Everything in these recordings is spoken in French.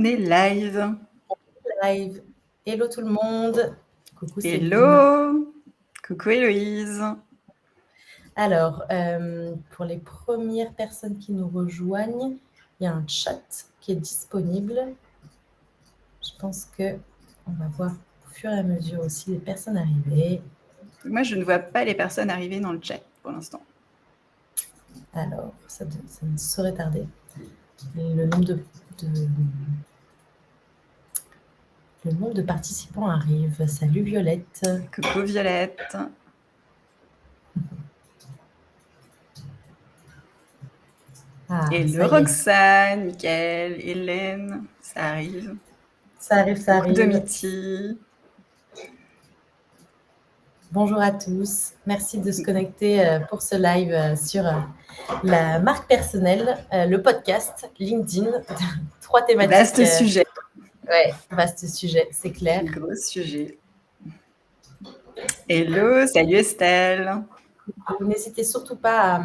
est live. Live. Hello tout le monde. Coucou Céline. Hello. Coucou Héloïse. Alors, pour les premières personnes qui nous rejoignent, il y a un chat qui est disponible. Je pense qu'on va voir au fur et à mesure aussi les personnes arriver. Moi, je ne vois pas les personnes arriver dans le chat pour l'instant. Alors, ça ne saurait tarder. Le nombre de participants arrive. Salut Violette. Coucou Violette. Hello Roxane, Mickaël, Hélène, ça arrive. Ça arrive. Coucou Domiti. Bonjour à tous. Merci de se connecter pour ce live sur la marque personnelle, le podcast, LinkedIn. 3 thématiques. Vaste sujet. Ouais, vaste sujet, c'est clair. Gros sujet. Hello, salut Estelle. N'hésitez surtout pas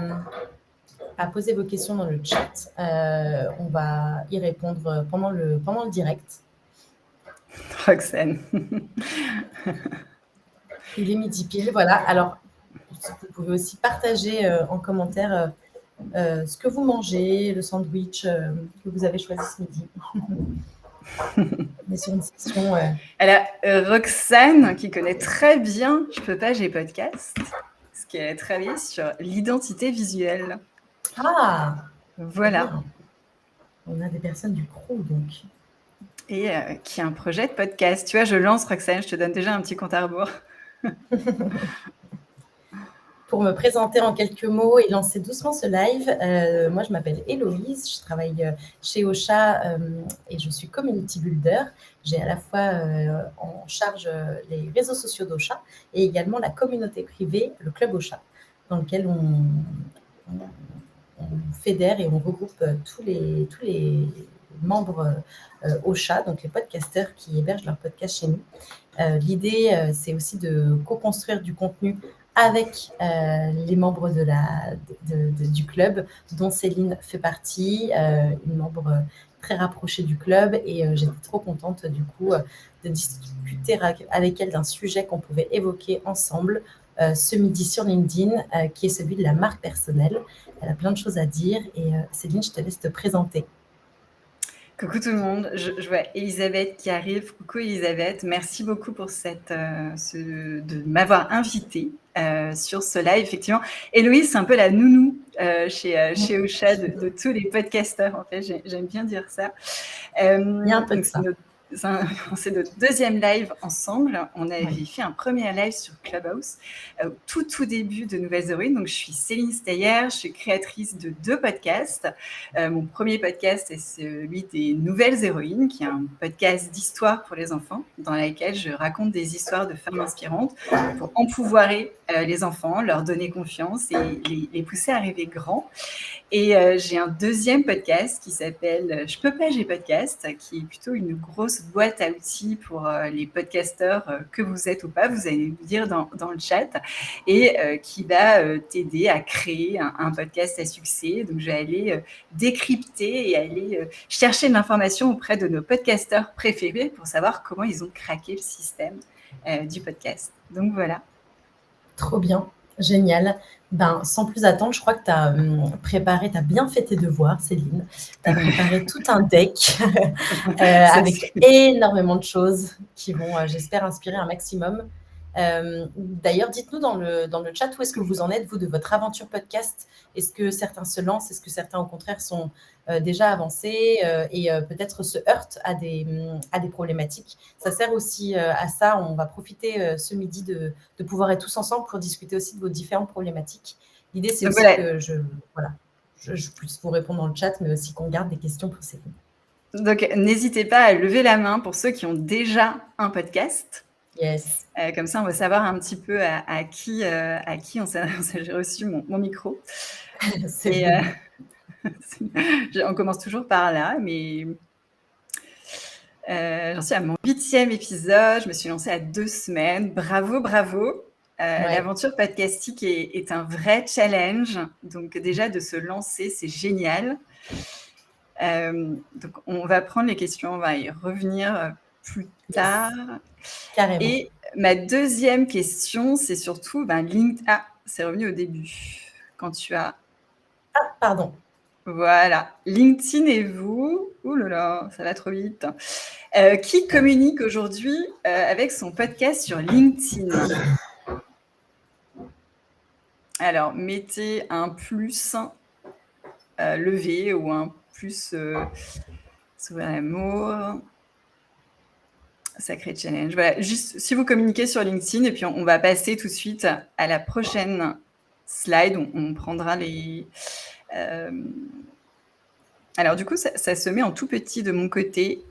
à poser vos questions dans le chat. On va y répondre pendant le direct. Roxane. Il est midi pile, voilà. Alors, vous pouvez aussi partager en commentaire ce que vous mangez, le sandwich que vous avez choisi ce midi. On est sur une session. Alors, Roxane, qui connaît très bien Je peux pas, j'ai podcast, parce qu'elle a travaillé sur l'identité visuelle. Ah, voilà. On a des personnes du crew, donc. Et qui a un projet de podcast. Tu vois, je lance, Roxane, je te donne déjà un petit compte à rebours. Pour me présenter en quelques mots et lancer doucement ce live, moi, je m'appelle Héloïse, je travaille chez Ocha et je suis community builder. J'ai à la fois en charge les réseaux sociaux d'Ocha et également la communauté privée, le club Ocha, dans lequel on fédère et on regroupe tous les membres Ocha, donc les podcasteurs qui hébergent leur podcast chez nous. L'idée, c'est aussi de co-construire du contenu avec les membres du club, dont Céline fait partie, une membre très rapprochée du club, et j'étais trop contente du coup de discuter avec elle d'un sujet qu'on pouvait évoquer ensemble ce midi sur LinkedIn, qui est celui de la marque personnelle. Elle a plein de choses à dire, et Céline, je te laisse te présenter. Coucou tout le monde, je vois Elisabeth qui arrive. Coucou Elisabeth, merci beaucoup pour de m'avoir invitée sur ce live. Effectivement, Héloïse, c'est un peu la nounou chez Ocha de tous les podcasteurs. En fait, j'aime bien dire ça. Il y a un peu de ça. C'est notre deuxième live ensemble. On avait fait un premier live sur Clubhouse tout début de Nouvelles Héroïnes. Donc, je suis Céline Steyer, je suis créatrice de 2 podcasts. Mon premier podcast est celui des Nouvelles Héroïnes, qui est un podcast d'histoire pour les enfants, dans lequel je raconte des histoires de femmes inspirantes pour empouvoirer les enfants, leur donner confiance et les pousser à rêver grand. Et j'ai un deuxième podcast qui s'appelle Je peux pas, j'ai podcast, qui est plutôt une grosse boîte à outils pour les podcasteurs que vous êtes ou pas, vous allez me dire dans le chat, et qui va t'aider à créer un podcast à succès. Donc, je vais aller décrypter et aller chercher de l'information auprès de nos podcasteurs préférés pour savoir comment ils ont craqué le système du podcast. Donc, voilà. Trop bien, génial. Ben, sans plus attendre, je crois que tu as préparé, tu as bien fait tes devoirs, Céline. Tu as préparé tout un deck avec énormément de choses qui vont, j'espère, inspirer un maximum. D'ailleurs, dites-nous dans le chat où est-ce que vous en êtes, vous, de votre aventure podcast. Est-ce que certains se lancent? Est-ce que certains, au contraire, sont déjà avancés et peut-être se heurtent à des problématiques? Ça sert aussi à ça. On va profiter ce midi de pouvoir être tous ensemble pour discuter aussi de vos différentes problématiques. L'idée, c'est aussi que je puisse vous répondre dans le chat, mais aussi qu'on garde des questions pour Céline. Donc, n'hésitez pas à lever la main pour ceux qui ont déjà un podcast. Yes. Comme ça, on va savoir un petit peu à qui j'ai reçu mon micro. C'est on commence toujours par là, mais j'en suis à mon 8e épisode. Je me suis lancée à 2 semaines. Bravo. L'aventure podcastique est un vrai challenge. Donc déjà, de se lancer, c'est génial. Donc, on va prendre les questions, on va y revenir plus tard. Carrément. Et ma deuxième question, c'est surtout LinkedIn. Ah, c'est revenu au début. Quand tu as. Ah, pardon. Voilà. LinkedIn et vous. Ouh là là, ça va trop vite. Qui communique aujourd'hui avec son podcast sur LinkedIn? Alors, mettez un plus levé ou un plus sourire l'amour. Sacré challenge. Voilà, juste si vous communiquez sur LinkedIn, et puis on va passer tout de suite à la prochaine slide. On prendra les. Alors, du coup, ça se met en tout petit de mon côté.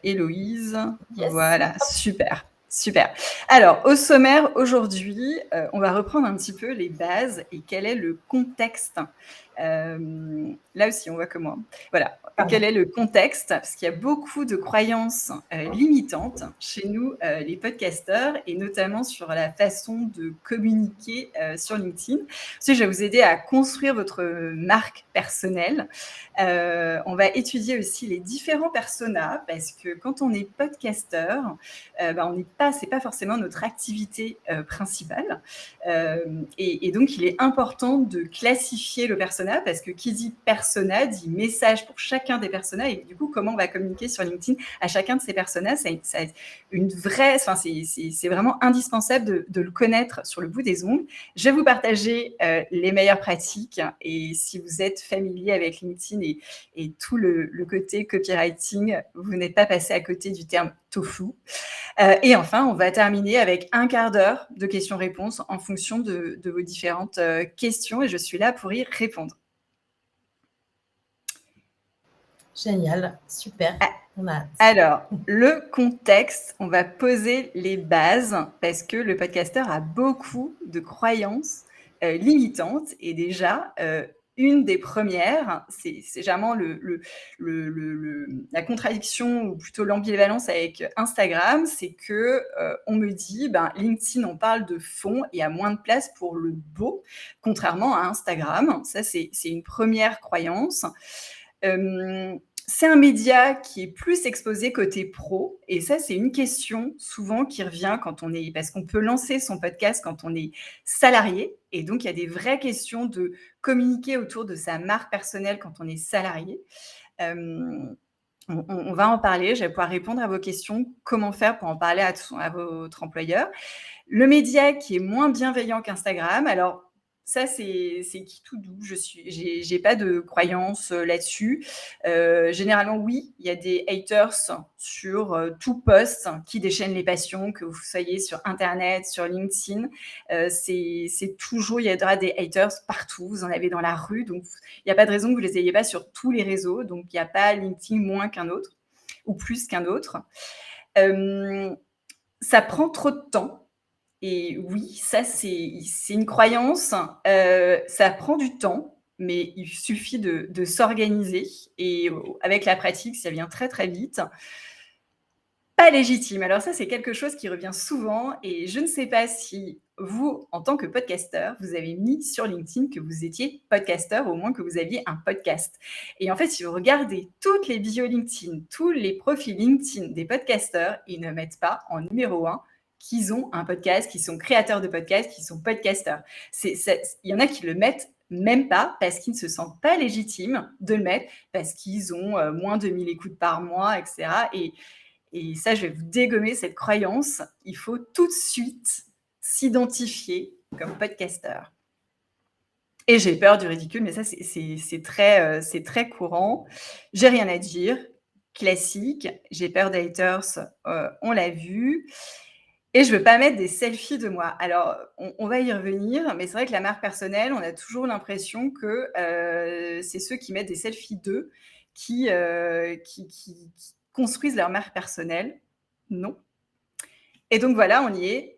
Héloïse. Yes. Voilà, super. Super. Alors, au sommaire, aujourd'hui, on va reprendre un petit peu les bases et quel est le contexte. Là aussi, on voit comment. Voilà. Quel est le contexte? Parce qu'il y a beaucoup de croyances limitantes chez nous, les podcasteurs, et notamment sur la façon de communiquer sur LinkedIn. Ensuite, je vais vous aider à construire votre marque personnelle. On va étudier aussi les différents personas, parce que quand on est podcasteur, c'est pas forcément notre activité principale. Et donc, il est important de classifier le persona, parce que qui dit persona dit message pour chacun des personas, et du coup, comment on va communiquer sur LinkedIn à chacun de ces personas, c'est vraiment indispensable de le connaître sur le bout des ongles. Je vais vous partager les meilleures pratiques, et si vous êtes familier avec LinkedIn et tout le côté copywriting, vous n'êtes pas passé à côté du terme tofu. Et enfin, on va terminer avec un quart d'heure de questions-réponses en fonction de vos différentes questions, et je suis là pour y répondre. Génial, super. Alors, le contexte, on va poser les bases, parce que le podcasteur a beaucoup de croyances limitantes, et déjà, une des premières, c'est généralement la contradiction, ou plutôt l'ambivalence avec Instagram, c'est que on me dit, LinkedIn, on parle de fond, et il y a moins de place pour le beau, contrairement à Instagram. Ça, c'est une première croyance. C'est un média qui est plus exposé côté pro, et ça, c'est une question souvent qui revient parce qu'on peut lancer son podcast quand on est salarié, et donc il y a des vraies questions de communiquer autour de sa marque personnelle quand on est salarié. On va en parler, je vais pouvoir répondre à vos questions, comment faire pour en parler à votre employeur. Le média qui est moins bienveillant qu'Instagram, alors ça, c'est qui tout doux. J'ai pas de croyance là-dessus. Généralement, oui, il y a des haters sur tout post qui déchaîne les passions, que vous soyez sur Internet, sur LinkedIn. C'est toujours, il y aura des haters partout. Vous en avez dans la rue, donc il n'y a pas de raison que vous les ayez pas sur tous les réseaux. Donc, il n'y a pas LinkedIn moins qu'un autre ou plus qu'un autre. Ça prend trop de temps. Et oui, ça, c'est une croyance. Ça prend du temps, mais il suffit de s'organiser. Et avec la pratique, ça vient très, très vite. Pas légitime. Alors ça, c'est quelque chose qui revient souvent. Et je ne sais pas si vous, en tant que podcasteur, vous avez mis sur LinkedIn que vous étiez podcasteur, au moins que vous aviez un podcast. Et en fait, si vous regardez toutes les bios LinkedIn, tous les profils LinkedIn des podcasteurs, ils ne mettent pas en numéro 1 qu'ils ont un podcast, qu'ils sont créateurs de podcasts, qu'ils sont podcasteurs. Il y en a qui le mettent même pas, parce qu'ils ne se sentent pas légitimes de le mettre, parce qu'ils ont moins de 1000 écoutes par mois, etc. Et ça, je vais vous dégommer cette croyance. Il faut tout de suite s'identifier comme podcasteur. Et j'ai peur du ridicule, mais ça, c'est très courant. J'ai rien à dire. Classique. J'ai peur des haters. On l'a vu. Et je ne veux pas mettre des selfies de moi. Alors, on va y revenir, mais c'est vrai que la marque personnelle, on a toujours l'impression que c'est ceux qui mettent des selfies d'eux qui construisent leur marque personnelle. Non. Et donc voilà, on y est.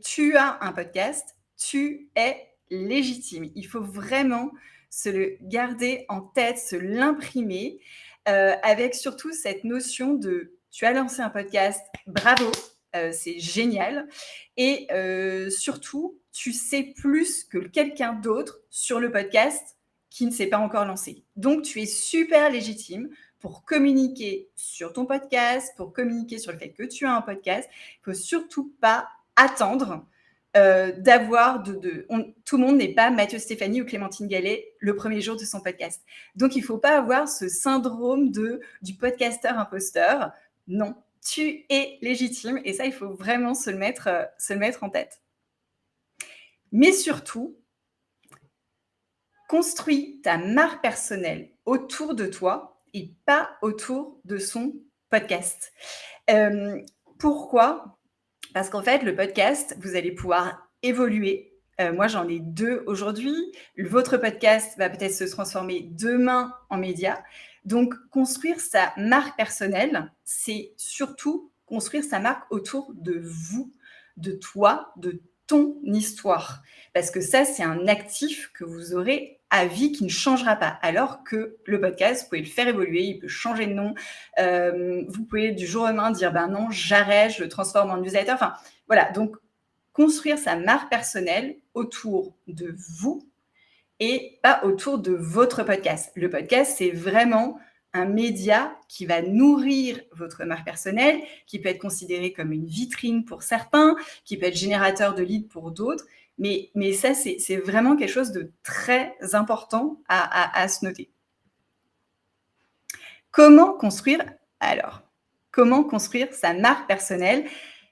Tu as un podcast, tu es légitime. Il faut vraiment se le garder en tête, se l'imprimer, avec surtout cette notion de tu as lancé un podcast, bravo. C'est génial. Et surtout, tu sais plus que quelqu'un d'autre sur le podcast qui ne s'est pas encore lancé. Donc, tu es super légitime pour communiquer sur ton podcast, pour communiquer sur le fait que tu as un podcast. Il ne faut surtout pas attendre d'avoir tout le monde n'est pas Mathieu Stéphanie ou Clémentine Gallet le premier jour de son podcast. Donc, il ne faut pas avoir ce syndrome du podcasteur imposteur. Non, tu es légitime et ça, il faut vraiment se le mettre en tête. Mais surtout, construis ta marque personnelle autour de toi et pas autour de son podcast. Pourquoi ? Parce qu'en fait, le podcast, vous allez pouvoir évoluer. Moi, j'en ai 2 aujourd'hui. Votre podcast va peut-être se transformer demain en média. Donc, construire sa marque personnelle, c'est surtout construire sa marque autour de vous, de toi, de ton histoire. Parce que ça, c'est un actif que vous aurez à vie qui ne changera pas. Alors que le podcast, vous pouvez le faire évoluer, il peut changer de nom. Vous pouvez du jour au lendemain dire non, j'arrête, je le transforme en newsletter. Enfin, voilà. Donc, construire sa marque personnelle autour de vous et pas autour de votre podcast. Le podcast, c'est vraiment un média qui va nourrir votre marque personnelle, qui peut être considéré comme une vitrine pour certains, qui peut être générateur de leads pour d'autres. Mais ça, c'est vraiment quelque chose de très important à se noter. Comment construire sa marque personnelle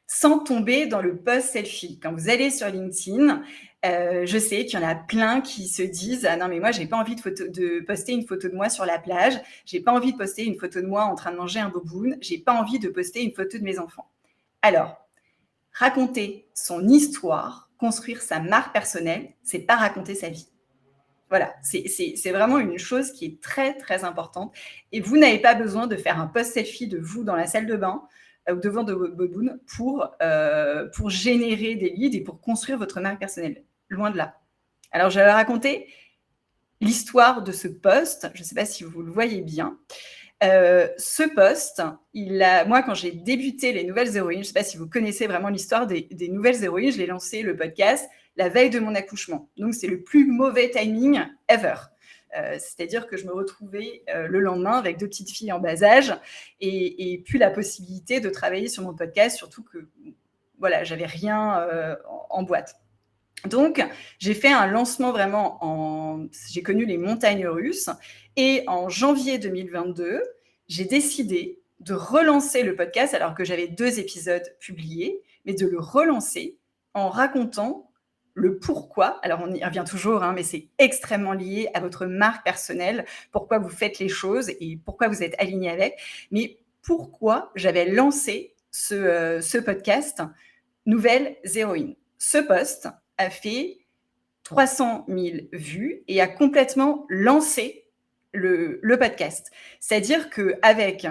sans tomber dans le post selfie? Quand vous allez sur LinkedIn, je sais qu'il y en a plein qui se disent « Ah non, mais moi, j'ai pas envie de poster une photo de moi sur la plage. J'ai pas envie de poster une photo de moi en train de manger un boboon. J'ai pas envie de poster une photo de mes enfants. » Alors, raconter son histoire, construire sa marque personnelle, c'est pas raconter sa vie. Voilà, c'est vraiment une chose qui est très, très importante. Et vous n'avez pas besoin de faire un post selfie de vous dans la salle de bain ou devant de votre boboon pour générer des leads et pour construire votre marque personnelle. Loin de là. Alors, je vais raconter l'histoire de ce post. Je ne sais pas si vous le voyez bien. Ce post, moi, quand j'ai débuté les Nouvelles Héroïnes, je ne sais pas si vous connaissez vraiment l'histoire des Nouvelles Héroïnes, je l'ai lancé, le podcast, la veille de mon accouchement. Donc, c'est le plus mauvais timing ever. C'est-à-dire que je me retrouvais le lendemain avec 2 petites filles en bas âge et puis la possibilité de travailler sur mon podcast, surtout que voilà, j'avais rien en boîte. Donc, j'ai fait un lancement vraiment j'ai connu les montagnes russes et en janvier 2022, j'ai décidé de relancer le podcast alors que j'avais 2 épisodes publiés, mais de le relancer en racontant le pourquoi. Alors, on y revient toujours, mais c'est extrêmement lié à votre marque personnelle, pourquoi vous faites les choses et pourquoi vous êtes aligné avec. Mais pourquoi j'avais lancé ce podcast Nouvelles Héroïnes. Ce post a fait 300 000 vues et a complètement lancé le podcast. C'est-à-dire qu'avec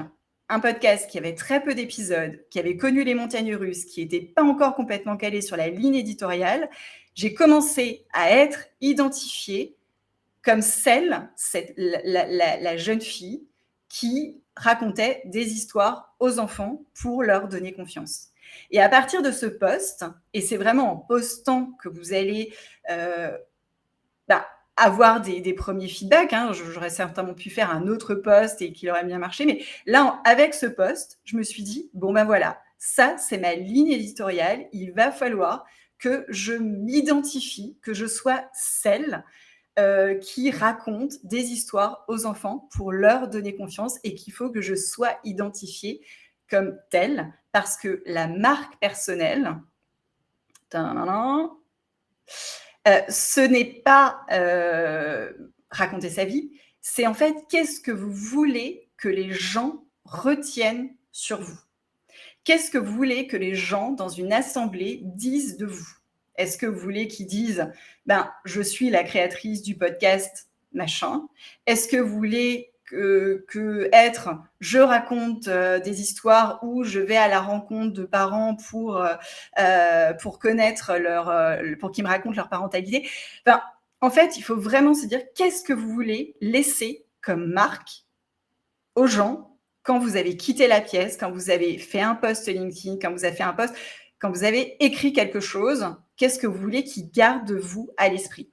un podcast qui avait très peu d'épisodes, qui avait connu les montagnes russes, qui n'était pas encore complètement calé sur la ligne éditoriale, j'ai commencé à être identifiée comme la jeune fille qui racontait des histoires aux enfants pour leur donner confiance. Et à partir de ce post, et c'est vraiment en postant que vous allez avoir des premiers feedbacks, j'aurais certainement pu faire un autre post et qu'il aurait bien marché, mais là, avec ce post, je me suis dit, voilà, ça, c'est ma ligne éditoriale, il va falloir que je m'identifie, que je sois celle qui raconte des histoires aux enfants pour leur donner confiance et qu'il faut que je sois identifiée comme telle parce que la marque personnelle, ce n'est pas raconter sa vie, c'est en fait qu'est-ce que vous voulez que les gens retiennent sur vous. Qu'est-ce que vous voulez que les gens dans une assemblée disent de vous ? Est-ce que vous voulez qu'ils disent « je suis la créatrice du podcast machin » Est-ce que vous voulez je raconte des histoires ou je vais à la rencontre de parents pour connaître pour qu'ils me racontent leur parentalité. En fait, il faut vraiment se dire qu'est-ce que vous voulez laisser comme marque aux gens quand vous avez quitté la pièce, quand vous avez fait un post LinkedIn, quand vous avez fait un post, quand vous avez écrit quelque chose, qu'est-ce que vous voulez qu'ils gardent de vous à l'esprit ?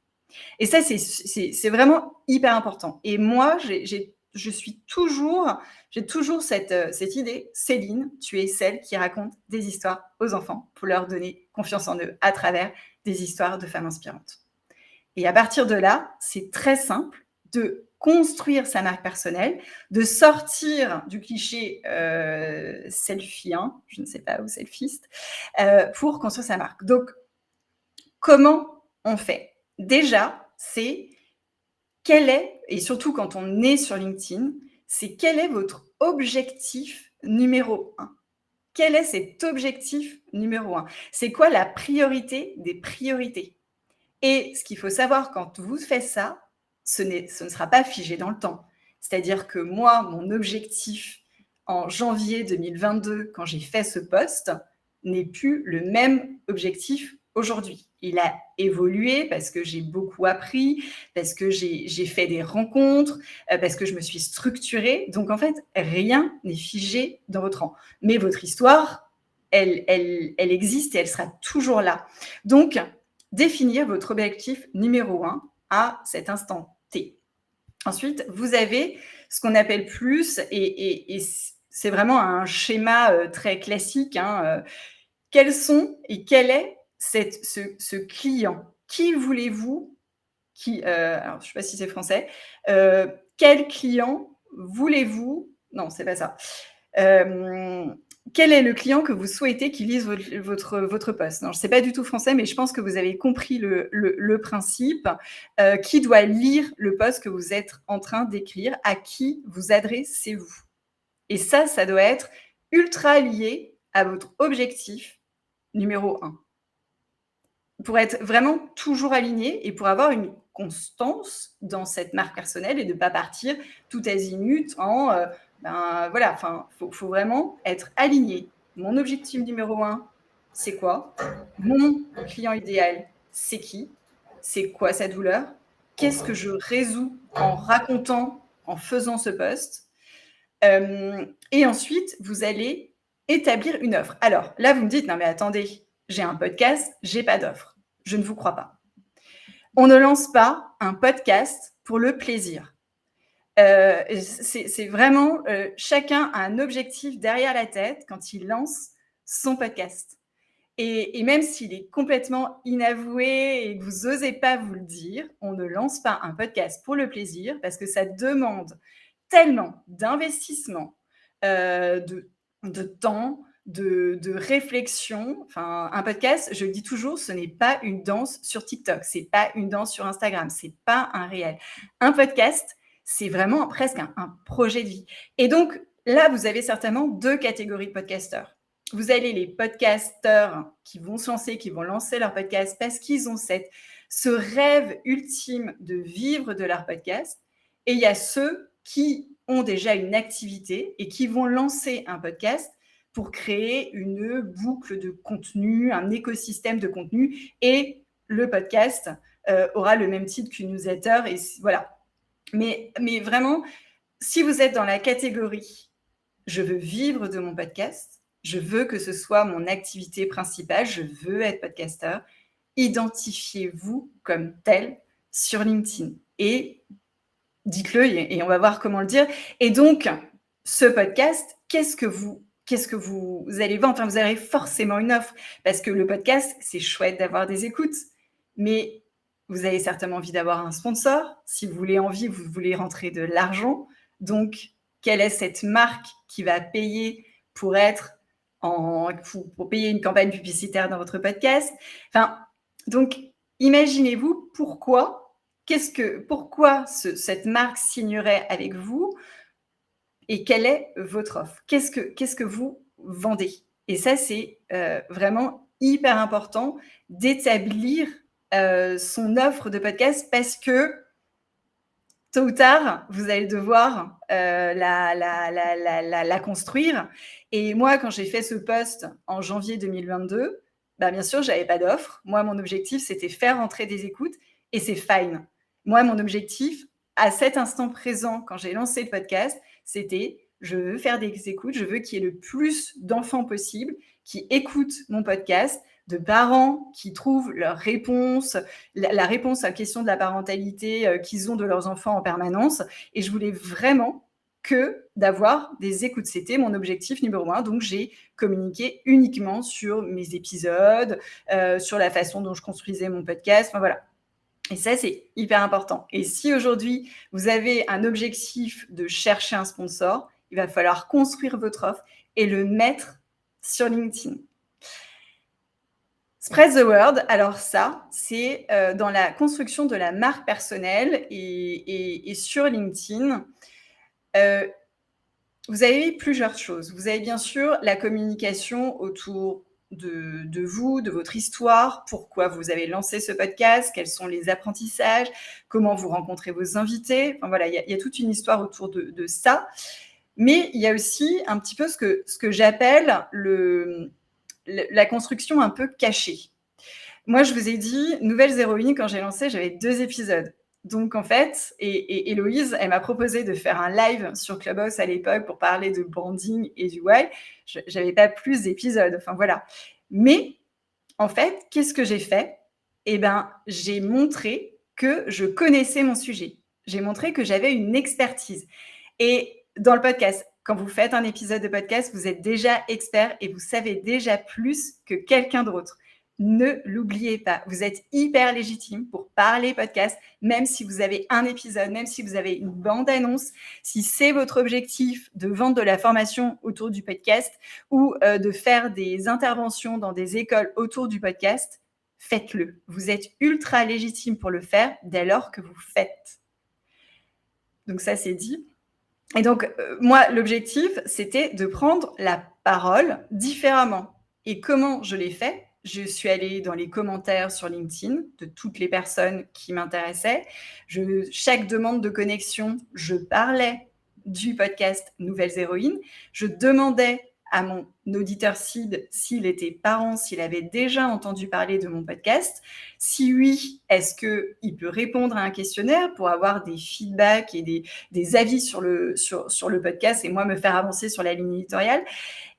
Et ça, c'est vraiment hyper important. Et moi, j'ai toujours cette idée, Céline, tu es celle qui raconte des histoires aux enfants pour leur donner confiance en eux à travers des histoires de femmes inspirantes. Et à partir de là, c'est très simple de construire sa marque personnelle, de sortir du cliché selfie, je ne sais pas, ou selfiste, pour construire sa marque. Donc, comment on fait? Déjà, c'est quel est, et surtout quand on est sur LinkedIn, c'est quel est votre objectif numéro 1? Quel est cet objectif numéro 1? C'est quoi la priorité des priorités? Et ce qu'il faut savoir quand vous faites ça, ce ne sera pas figé dans le temps. C'est-à-dire que moi, mon objectif en janvier 2022, quand j'ai fait ce post, n'est plus le même objectif aujourd'hui. Il a évolué parce que j'ai beaucoup appris, parce que j'ai fait des rencontres, parce que je me suis structurée. Donc, en fait, rien n'est figé dans votre rang. Mais votre histoire, elle existe et elle sera toujours là. Donc, définir votre objectif numéro 1 à cet instant T. Ensuite, vous avez ce qu'on appelle plus, et c'est vraiment un schéma très classique, quels sont et quel est ce client? Qui voulez-vous alors, je ne sais pas si c'est français. Quel client voulez-vous? Non, c'est pas ça. Quel est le client que vous souhaitez qu'il lise votre post? Non, je ne sais pas du tout français, mais je pense que vous avez compris le principe. Qui doit lire le post que vous êtes en train d'écrire? À qui vous adressez-vous? Et ça doit être ultra lié à votre objectif numéro 1. Pour être vraiment toujours aligné et pour avoir une constance dans cette marque personnelle et de ne pas partir tout azimut en voilà, faut vraiment être aligné. Mon objectif numéro 1, c'est quoi? Mon client idéal, c'est qui? C'est quoi sa douleur? Qu'est-ce que je résous en racontant, en faisant ce post? Et ensuite, vous allez établir une offre. Alors là, vous me dites, non mais attendez, j'ai un podcast, j'ai pas d'offre. Je ne vous crois pas. On ne lance pas un podcast pour le plaisir. C'est vraiment, chacun a un objectif derrière la tête quand il lance son podcast. Et même s'il est complètement inavoué et que vous n'osez pas vous le dire, on ne lance pas un podcast pour le plaisir parce que ça demande tellement d'investissement, de temps, de réflexion. Enfin, un podcast, je le dis toujours, ce n'est pas une danse sur TikTok, c'est pas une danse sur Instagram, c'est pas un réel. Un podcast, c'est vraiment presque un projet de vie. Et donc, là, vous avez certainement 2 catégories de podcasteurs. Vous avez les podcasteurs qui vont se lancer, qui vont lancer leur podcast parce qu'ils ont ce rêve ultime de vivre de leur podcast. Et il y a ceux qui ont déjà une activité et qui vont lancer un podcast pour créer une boucle de contenu, un écosystème de contenu. Et le podcast aura le même titre qu'une newsletter. Et voilà. Mais vraiment, si vous êtes dans la catégorie « je veux vivre de mon podcast », je veux que ce soit mon activité principale, je veux être podcasteur, identifiez-vous comme tel sur LinkedIn et dites-le et on va voir comment le dire. Et donc, ce podcast, qu'est-ce que vous allez vendre? Enfin, vous avez forcément une offre parce que le podcast, c'est chouette d'avoir des écoutes, mais vous avez certainement envie d'avoir un sponsor. Si vous voulez rentrer de l'argent. Donc, quelle est cette marque qui va payer pour pour payer une campagne publicitaire dans votre podcast? Enfin, donc, imaginez-vous pourquoi cette marque signerait avec vous et quelle est votre offre? Qu'est-ce que vous vendez? Et ça, c'est vraiment hyper important d'établir son offre de podcast parce que tôt ou tard, vous allez devoir la construire. Et moi, quand j'ai fait ce post en janvier 2022, bien sûr, je n'avais pas d'offre. Moi, mon objectif, c'était faire rentrer des écoutes et c'est fine. Moi, mon objectif, à cet instant présent, quand j'ai lancé le podcast, c'était je veux faire des écoutes, je veux qu'il y ait le plus d'enfants possible qui écoutent mon podcast de parents qui trouvent leur réponse, la réponse à la question de la parentalité qu'ils ont de leurs enfants en permanence. Et je voulais vraiment que d'avoir des écoutes. C'était mon objectif numéro 1. Donc, j'ai communiqué uniquement sur mes épisodes, sur la façon dont je construisais mon podcast. Enfin, voilà. Et ça, c'est hyper important. Et si aujourd'hui, vous avez un objectif de chercher un sponsor, il va falloir construire votre offre et le mettre sur LinkedIn. Spread the word, alors ça, c'est dans la construction de la marque personnelle et sur LinkedIn. Vous avez plusieurs choses. Vous avez bien sûr la communication autour de vous, de votre histoire, pourquoi vous avez lancé ce podcast, quels sont les apprentissages, comment vous rencontrez vos invités. Enfin voilà, il y a toute une histoire autour de ça. Mais il y a aussi un petit peu ce que j'appelle la construction un peu cachée. Moi, je vous ai dit, Nouvelles Héroïnes, quand j'ai lancé, j'avais 2 épisodes. Donc, en fait, et Héloïse, elle m'a proposé de faire un live sur Clubhouse à l'époque pour parler de branding et du why. Je n'avais pas plus d'épisodes. Enfin, voilà. Mais, en fait, qu'est-ce que j'ai fait? Eh bien, j'ai montré que je connaissais mon sujet. J'ai montré que j'avais une expertise. Et dans le podcast, quand vous faites un épisode de podcast, vous êtes déjà expert et vous savez déjà plus que quelqu'un d'autre. Ne l'oubliez pas, vous êtes hyper légitime pour parler podcast, même si vous avez un épisode, même si vous avez une bande-annonce, si c'est votre objectif de vendre de la formation autour du podcast ou de faire des interventions dans des écoles autour du podcast, faites-le. Vous êtes ultra légitime pour le faire dès lors que vous faites. Donc ça, c'est dit. Et donc, moi, l'objectif, c'était de prendre la parole différemment. Et comment je l'ai fait? Je suis allée dans les commentaires sur LinkedIn de toutes les personnes qui m'intéressaient. Chaque demande de connexion, je parlais du podcast Nouvelles Héroïnes. Je demandais à mon auditeur cible s'il était parent, s'il avait déjà entendu parler de mon podcast. Si oui, est-ce qu'il peut répondre à un questionnaire pour avoir des feedbacks et des avis sur le podcast et moi me faire avancer sur la ligne éditoriale.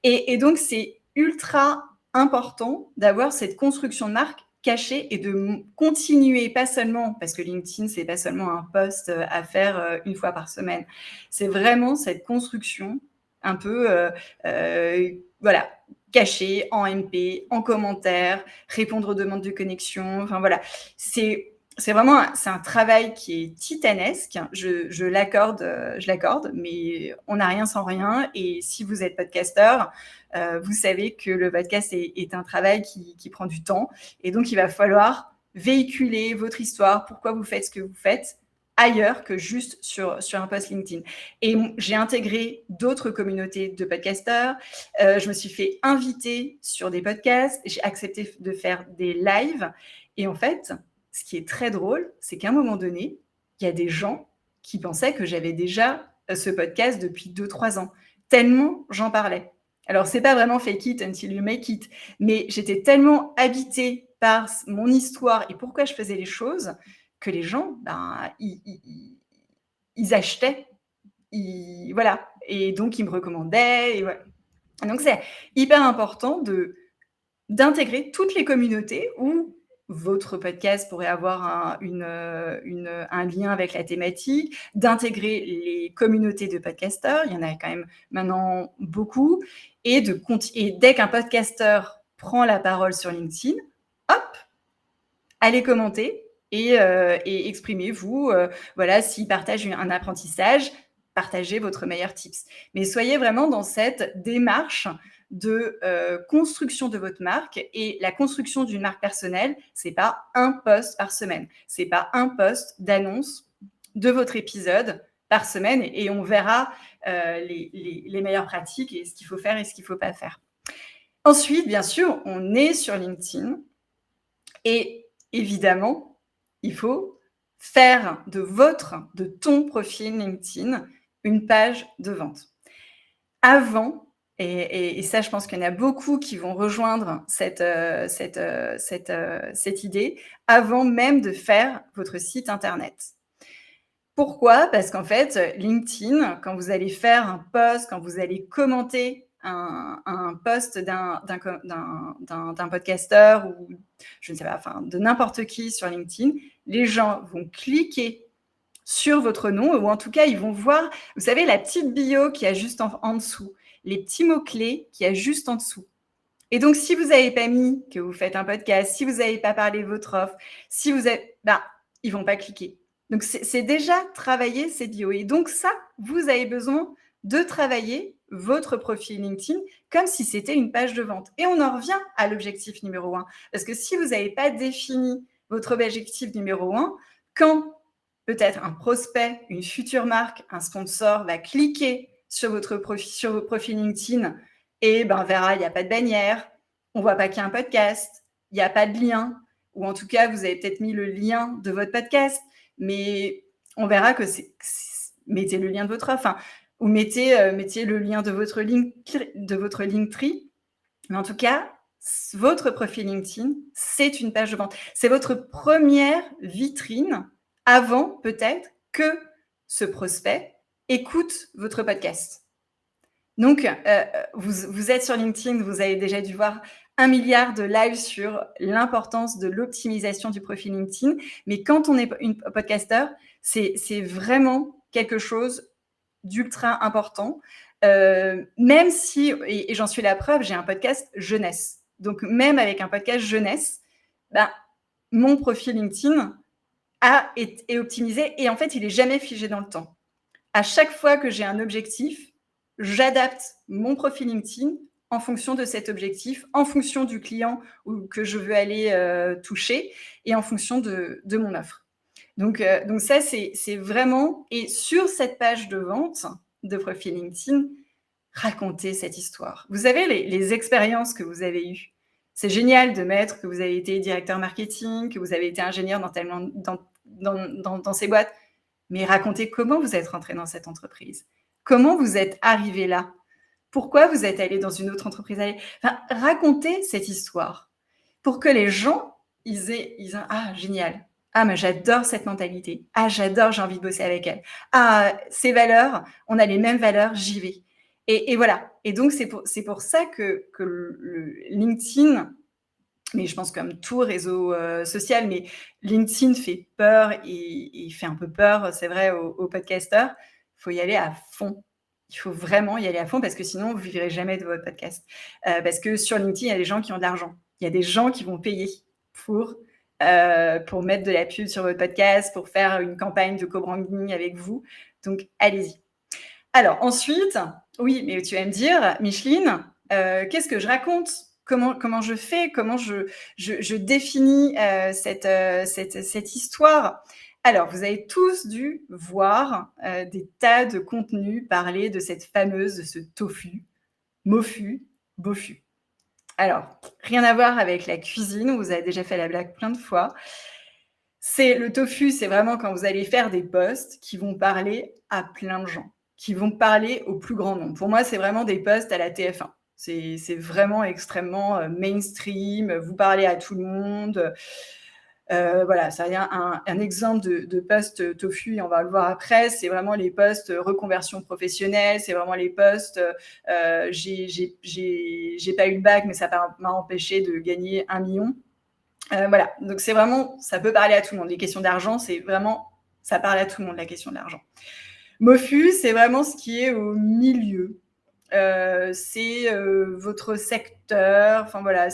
Et donc, c'est ultra important d'avoir cette construction de marque cachée et de continuer, pas seulement, parce que LinkedIn, c'est pas seulement un post à faire une fois par semaine. C'est vraiment cette construction un peu, voilà, cachée en MP, en commentaire, répondre aux demandes de connexion. Enfin voilà, c'est vraiment un travail qui est titanesque. Je l'accorde, mais on n'a rien sans rien. Et si vous êtes podcasteur, vous savez que le podcast est un travail qui prend du temps. Et donc, il va falloir véhiculer votre histoire, pourquoi vous faites ce que vous faites, ailleurs que juste sur un post LinkedIn. Et j'ai intégré d'autres communautés de podcasteurs. Je me suis fait inviter sur des podcasts. J'ai accepté de faire des lives. Et en fait, ce qui est très drôle, c'est qu'à un moment donné, il y a des gens qui pensaient que j'avais déjà ce podcast depuis 2-3 ans, tellement j'en parlais. Alors, c'est pas vraiment fake it until you make it, mais j'étais tellement habitée par mon histoire et pourquoi je faisais les choses que les gens, ils achetaient, voilà, et donc ils me recommandaient. Et ouais. Donc, c'est hyper important d'intégrer toutes les communautés où votre podcast pourrait avoir un lien avec la thématique, d'intégrer les communautés de podcasteurs, il y en a quand même maintenant beaucoup, et dès qu'un podcasteur prend la parole sur LinkedIn, hop, allez commenter et exprimez-vous. Voilà, s'il partage un apprentissage, partagez votre meilleur tips. Mais soyez vraiment dans cette démarche de construction de votre marque. Et la construction d'une marque personnelle, c'est pas un post par semaine, c'est pas un post d'annonce de votre épisode par semaine, et on verra les meilleures pratiques et ce qu'il faut faire et ce qu'il ne faut pas faire. Ensuite, bien sûr, on est sur LinkedIn et évidemment, il faut faire de ton profil LinkedIn une page de vente. Avant, et ça, je pense qu'il y en a beaucoup qui vont rejoindre cette idée, avant même de faire votre site internet. Pourquoi? Parce qu'en fait, LinkedIn, quand vous allez faire un post, quand vous allez commenter un post d'un podcasteur ou je ne sais pas, enfin de n'importe qui sur LinkedIn, les gens vont cliquer sur votre nom, ou en tout cas, ils vont voir, vous savez, la petite bio qui a juste en dessous, les petits mots-clés qui a juste en dessous. Et donc, si vous n'avez pas mis que vous faites un podcast, si vous n'avez pas parlé de votre offre, si vous avez, ils vont pas cliquer. Donc, c'est déjà travailler cette bio. Et donc, ça, vous avez besoin de travailler votre profil LinkedIn comme si c'était une page de vente. Et on en revient à l'objectif numéro 1. Parce que si vous n'avez pas défini votre objectif numéro 1, quand peut-être un prospect, une future marque, un sponsor va cliquer sur votre profil LinkedIn et verra, il n'y a pas de bannière, on ne voit pas qu'il y a un podcast, il n'y a pas de lien, ou en tout cas, vous avez peut-être mis le lien de votre podcast, mais on verra que mettez le lien de votre offre, ou mettez le lien de votre Linktree. Mais en tout cas, votre profil LinkedIn, c'est une page de vente. C'est votre première vitrine avant peut-être que ce prospect écoute votre podcast. Donc, vous êtes sur LinkedIn, vous avez déjà dû voir 1 milliard de lives sur l'importance de l'optimisation du profil LinkedIn. Mais quand on est podcasteur, c'est vraiment quelque chose d'ultra important. Même si, et j'en suis la preuve, j'ai un podcast jeunesse. Donc, même avec un podcast jeunesse, mon profil LinkedIn est optimisé et en fait, il n'est jamais figé dans le temps. À chaque fois que j'ai un objectif, j'adapte mon profil LinkedIn en fonction de cet objectif, en fonction du client que je veux aller toucher et en fonction de mon offre. Donc ça, c'est vraiment... Et sur cette page de vente de profil LinkedIn, racontez cette histoire. Vous avez les expériences que vous avez eues. C'est génial de mettre que vous avez été directeur marketing, que vous avez été ingénieur dans ces boîtes, mais racontez comment vous êtes rentré dans cette entreprise. Comment vous êtes arrivé là? Pourquoi vous êtes allé dans une autre entreprise? Racontez cette histoire pour que les gens, ils aient ah, génial. Ah, mais j'adore cette mentalité. Ah, j'adore, j'ai envie de bosser avec elle. Ah, ces valeurs, on a les mêmes valeurs, j'y vais. Et voilà. Et donc, c'est pour ça que le LinkedIn, mais je pense comme tout réseau social, mais LinkedIn fait peur et fait un peu peur, c'est vrai, aux podcasteurs. Il faut y aller à fond. Il faut vraiment y aller à fond parce que sinon, vous ne vivrez jamais de votre podcast. Parce que sur LinkedIn, il y a des gens qui ont de l'argent. Il y a des gens qui vont payer pour mettre de la pub sur votre podcast, pour faire une campagne de co-branding avec vous. Donc, allez-y. Alors, ensuite, oui, mais tu vas me dire, Micheline, qu'est-ce que je raconte? Comment je fais? Comment je définis cette histoire? Alors, vous avez tous dû voir des tas de contenus parler de cette fameuse, de ce tofu, mofu, bofu. Alors, rien à voir avec la cuisine, vous avez déjà fait la blague plein de fois. Le tofu, c'est vraiment quand vous allez faire des posts qui vont parler à plein de gens, qui vont parler au plus grand nombre. Pour moi, c'est vraiment des posts à la TF1. C'est vraiment extrêmement mainstream, vous parlez à tout le monde. Voilà, ça vient un exemple de post tofu, et on va le voir après, c'est vraiment les posts reconversion professionnelle, c'est vraiment les posts j'ai pas eu le bac, mais ça m'a empêché de gagner 1 million. Voilà, donc c'est vraiment, ça peut parler à tout le monde. Les questions d'argent, c'est vraiment, ça parle à tout le monde, la question de l'argent. Mofu, c'est vraiment ce qui est au milieu. C'est votre secteur. Enfin voilà,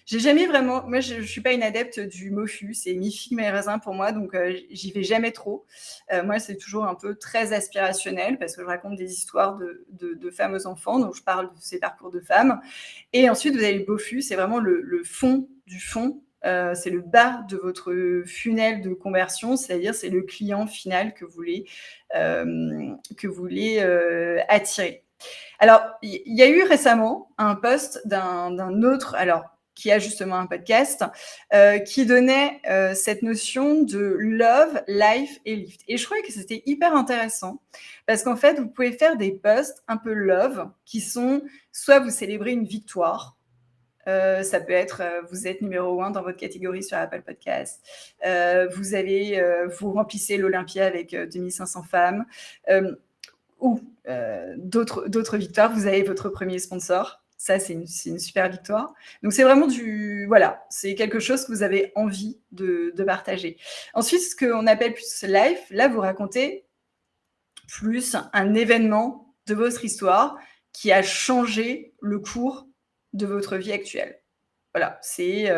j'ai jamais vraiment. Moi, je suis pas une adepte du mofu. C'est mi-figue mi-raisin pour moi, donc j'y vais jamais trop. Moi, c'est toujours un peu très aspirationnel parce que je raconte des histoires de femmes aux enfants, donc je parle de ces parcours de femmes. Et ensuite, vous avez le bofu, c'est vraiment le fond du fond. C'est le bas de votre funnel de conversion, c'est-à-dire c'est le client final que vous voulez attirer. Alors, il y a eu récemment un post d'un autre, qui a justement un podcast, qui donnait cette notion de love, life et lift. Et je trouvais que c'était hyper intéressant parce qu'en fait, vous pouvez faire des posts un peu love qui sont soit vous célébrez une victoire. Ça peut être vous êtes numéro 1 dans votre catégorie sur Apple Podcast. Vous remplissez l'Olympia avec 2500 femmes. Ou d'autres victoires. Vous avez votre premier sponsor. Ça, c'est une super victoire. Donc, c'est vraiment voilà, c'est quelque chose que vous avez envie de partager. Ensuite, ce qu'on appelle plus live, là, vous racontez plus un événement de votre histoire qui a changé le cours de votre vie actuelle. Voilà, c'est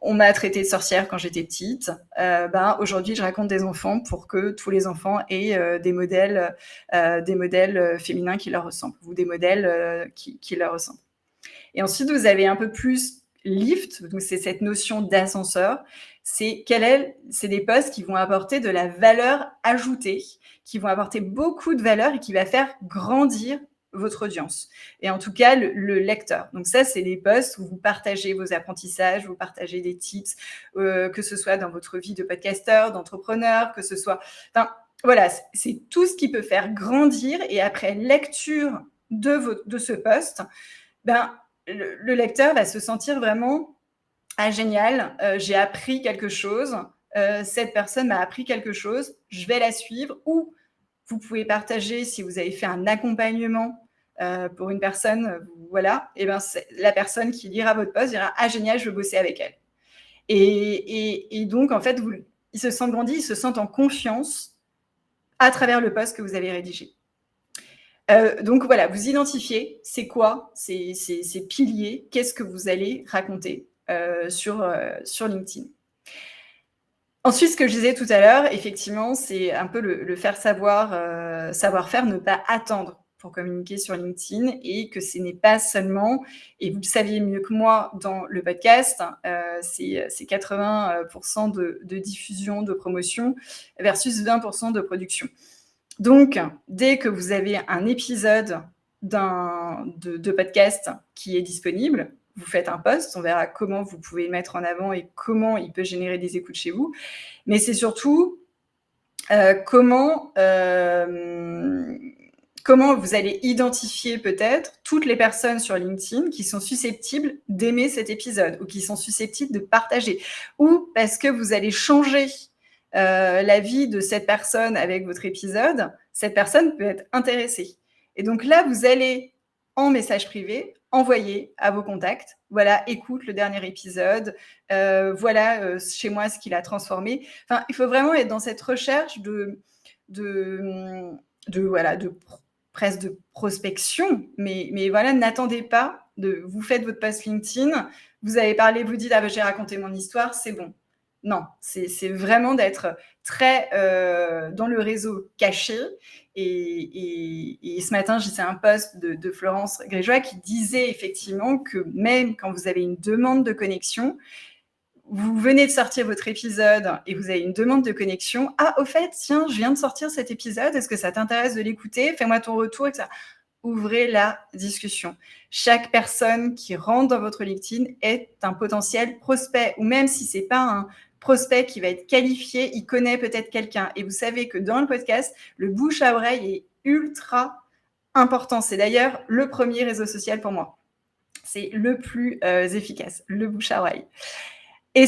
on m'a traitée de sorcière quand j'étais petite. Aujourd'hui, je raconte des enfants pour que tous les enfants aient des modèles féminins qui leur ressemblent, ou des modèles qui leur ressemblent. Et ensuite, vous avez un peu plus lift, donc c'est cette notion d'ascenseur. C'est des posts qui vont apporter de la valeur ajoutée, qui vont apporter beaucoup de valeur et qui va faire grandir votre audience. Et en tout cas, le lecteur. Donc ça, c'est des posts où vous partagez vos apprentissages, vous partagez des tips, que ce soit dans votre vie de podcasteur, d'entrepreneur, que ce soit... Enfin, voilà, c'est tout ce qui peut faire grandir. Et après lecture de ce post, le lecteur va se sentir vraiment génial, j'ai appris quelque chose, cette personne m'a appris quelque chose, je vais la suivre. Ou vous pouvez partager, si vous avez fait un accompagnement pour une personne, voilà, et la personne qui lira votre post dira génial, je veux bosser avec elle. Et donc en fait, ils se sentent grandis, ils se sentent en confiance à travers le post que vous avez rédigé. Donc voilà, vous identifiez c'est quoi ces piliers, qu'est-ce que vous allez raconter sur LinkedIn. Ensuite, ce que je disais tout à l'heure, effectivement, c'est un peu le faire savoir-faire, ne pas attendre pour communiquer sur LinkedIn, et que ce n'est pas seulement, et vous le saviez mieux que moi dans le podcast, c'est 80% de diffusion, de promotion versus 20% de production. Donc, dès que vous avez un épisode de podcast qui est disponible, vous faites un post, on verra comment vous pouvez le mettre en avant et comment il peut générer des écoutes chez vous. Mais c'est surtout comment vous allez identifier peut-être toutes les personnes sur LinkedIn qui sont susceptibles d'aimer cet épisode, ou qui sont susceptibles de partager, ou parce que vous allez changer la vie de cette personne avec votre épisode, cette personne peut être intéressée. Et donc là, vous allez, en message privé, envoyer à vos contacts, voilà, écoute le dernier épisode, voilà chez moi ce qu'il a transformé. Enfin, il faut vraiment être dans cette recherche presque de prospection, mais voilà, n'attendez pas, vous faites votre post LinkedIn, vous avez parlé, vous dites j'ai raconté mon histoire, c'est bon. Non, c'est vraiment d'être très dans le réseau caché. Et ce matin, j'ai fait un post de Florence Grégeois qui disait effectivement que même quand vous avez une demande de connexion, vous venez de sortir votre épisode et vous avez une demande de connexion. Au fait, tiens, je viens de sortir cet épisode, est-ce que ça t'intéresse de l'écouter? Fais-moi ton retour, etc. Ouvrez la discussion. Chaque personne qui rentre dans votre LinkedIn est un potentiel prospect, ou même si c'est pas un prospect qui va être qualifié, il connaît peut-être quelqu'un. Et vous savez que dans le podcast, le bouche à oreille est ultra important. C'est d'ailleurs le premier réseau social pour moi. C'est le plus efficace, le bouche à oreille. Et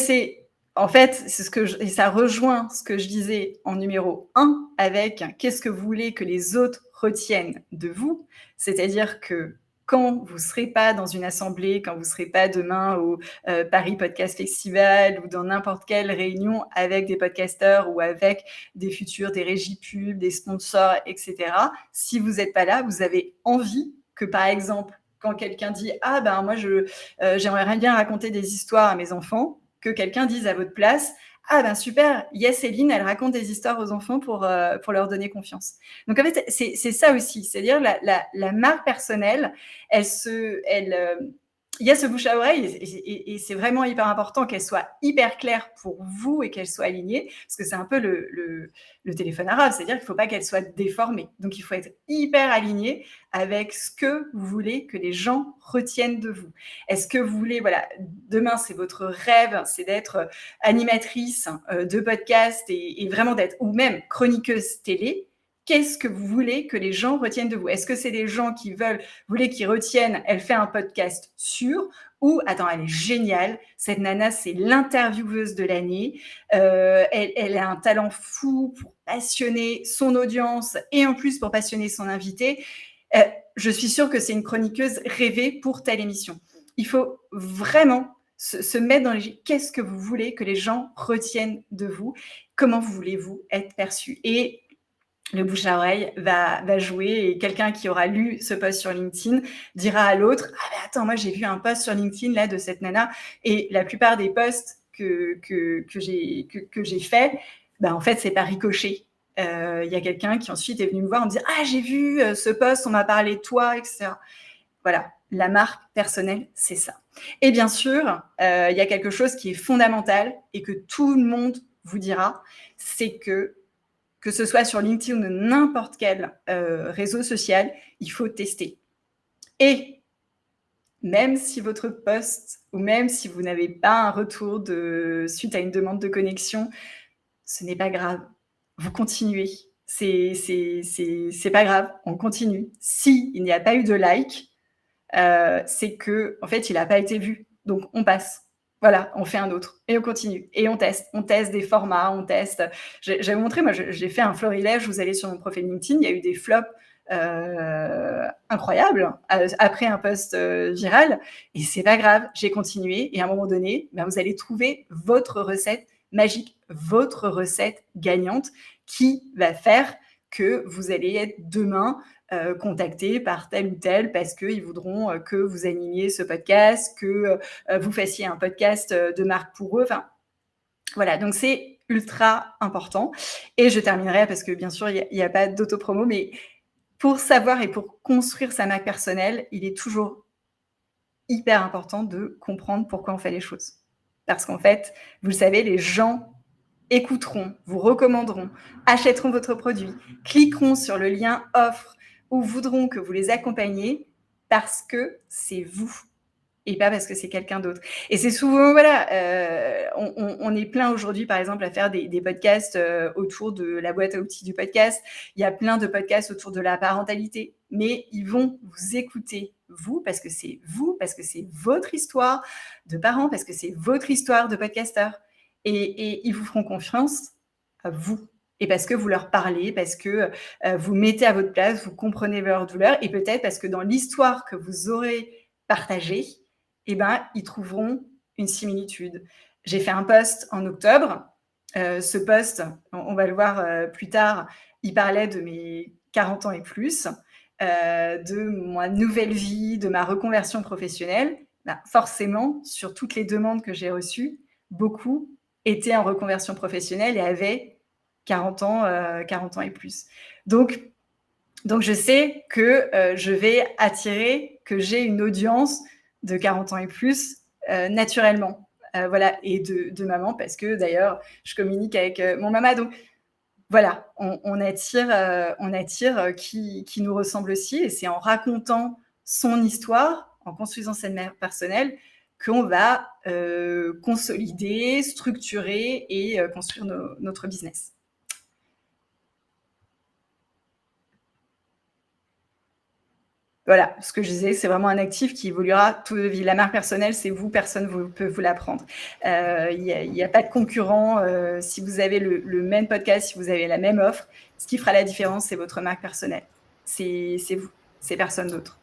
et ça rejoint ce que je disais en numéro 1 avec qu'est-ce que vous voulez que les autres retiennent de vous. C'est-à-dire que quand vous ne serez pas dans une assemblée, quand vous ne serez pas demain au Paris Podcast Festival ou dans n'importe quelle réunion avec des podcasteurs ou avec des régies pubs, des sponsors, etc. Si vous n'êtes pas là, vous avez envie que, par exemple, quand quelqu'un dit « moi, j'aimerais bien raconter des histoires à mes enfants », que quelqu'un dise à votre place « super, Céline, elle raconte des histoires aux enfants pour leur donner confiance ». Donc en fait, c'est ça aussi, c'est-à-dire la marque personnelle, il y a ce bouche à oreille et c'est vraiment hyper important qu'elle soit hyper claire pour vous et qu'elle soit alignée, parce que c'est un peu le téléphone arabe, c'est-à-dire qu'il ne faut pas qu'elle soit déformée. Donc il faut être hyper aligné avec ce que vous voulez que les gens retiennent de vous. Est-ce que vous voulez, demain c'est votre rêve, c'est d'être animatrice de podcast et vraiment d'être, ou même chroniqueuse télé. Qu'est-ce que vous voulez que les gens retiennent de vous? Est-ce que c'est des gens qui voulaient qu'ils retiennent, elle fait un podcast sûr, ou attends, elle est géniale, cette nana, c'est l'intervieweuse de l'année, elle a un talent fou pour passionner son audience et en plus pour passionner son invité, je suis sûre que c'est une chroniqueuse rêvée pour telle émission. Il faut vraiment se mettre dans les... Qu'est-ce que vous voulez que les gens retiennent de vous? Comment voulez-vous être perçu? Et le bouche à oreille va jouer et quelqu'un qui aura lu ce post sur LinkedIn dira à l'autre « Ah mais attends, moi j'ai vu un post sur LinkedIn là de cette nana » et la plupart des posts que j'ai fait, en fait c'est par ricochet. Il y a quelqu'un qui ensuite est venu me voir en me disant « Ah j'ai vu ce post, on m'a parlé de toi, etc. » Voilà, la marque personnelle, c'est ça. Et bien sûr, il y a quelque chose qui est fondamental et que tout le monde vous dira, c'est que ce soit sur LinkedIn ou n'importe quel réseau social, il faut tester. Et même si votre post ou même si vous n'avez pas un retour suite à une demande de connexion, ce n'est pas grave. Vous continuez. C'est pas grave, on continue. S'il n'y a pas eu de like, c'est que en fait, il n'a pas été vu. Donc, on passe. Voilà, on fait un autre et on continue et on teste des formats, on teste. J'avais montré, moi, j'ai fait un florilège. Vous allez sur mon profil LinkedIn, il y a eu des flops incroyables après un post viral et c'est pas grave. J'ai continué et à un moment donné, vous allez trouver votre recette magique, votre recette gagnante qui va faire que vous allez être demain contacté par tel ou tel parce qu'ils voudront que vous animiez ce podcast, que vous fassiez un podcast de marque pour eux. Enfin, voilà, donc c'est ultra important. Et je terminerai parce que bien sûr, il n'y a pas d'autopromo, mais pour savoir et pour construire sa marque personnelle, il est toujours hyper important de comprendre pourquoi on fait les choses. Parce qu'en fait, vous le savez, les gens écouteront, vous recommanderont, achèteront votre produit, cliqueront sur le lien offre ou voudront que vous les accompagniez parce que c'est vous et pas parce que c'est quelqu'un d'autre. Et c'est souvent, voilà, on est plein aujourd'hui, par exemple, à faire des podcasts autour de la boîte à outils du podcast. Il y a plein de podcasts autour de la parentalité, mais ils vont vous écouter, vous, parce que c'est votre histoire de parents, parce que c'est votre histoire de podcasteur. Et ils vous feront confiance à vous. Et parce que vous leur parlez, parce que vous mettez à votre place, vous comprenez leur douleur, et peut-être parce que dans l'histoire que vous aurez partagée, ils trouveront une similitude. J'ai fait un post en octobre. Ce post, on va le voir plus tard, il parlait de mes 40 ans et plus, de ma nouvelle vie, de ma reconversion professionnelle. Forcément, sur toutes les demandes que j'ai reçues, beaucoup étaient en reconversion professionnelle et avaient 40 ans et plus. Donc je sais que je vais attirer, que j'ai une audience de 40 ans et plus naturellement. Voilà, et de maman, parce que d'ailleurs, je communique avec mon mama. Donc voilà, on attire qui nous ressemble aussi. Et c'est en racontant son histoire, en construisant cette marque personnelle, qu'on va consolider, structurer et construire notre business. Voilà, ce que je disais, c'est vraiment un actif qui évoluera toute la vie. La marque personnelle, c'est vous, personne ne peut vous l'apprendre. Il n'y a pas de concurrent. Si vous avez le même podcast, si vous avez la même offre, ce qui fera la différence, c'est votre marque personnelle. C'est vous, c'est personne d'autre.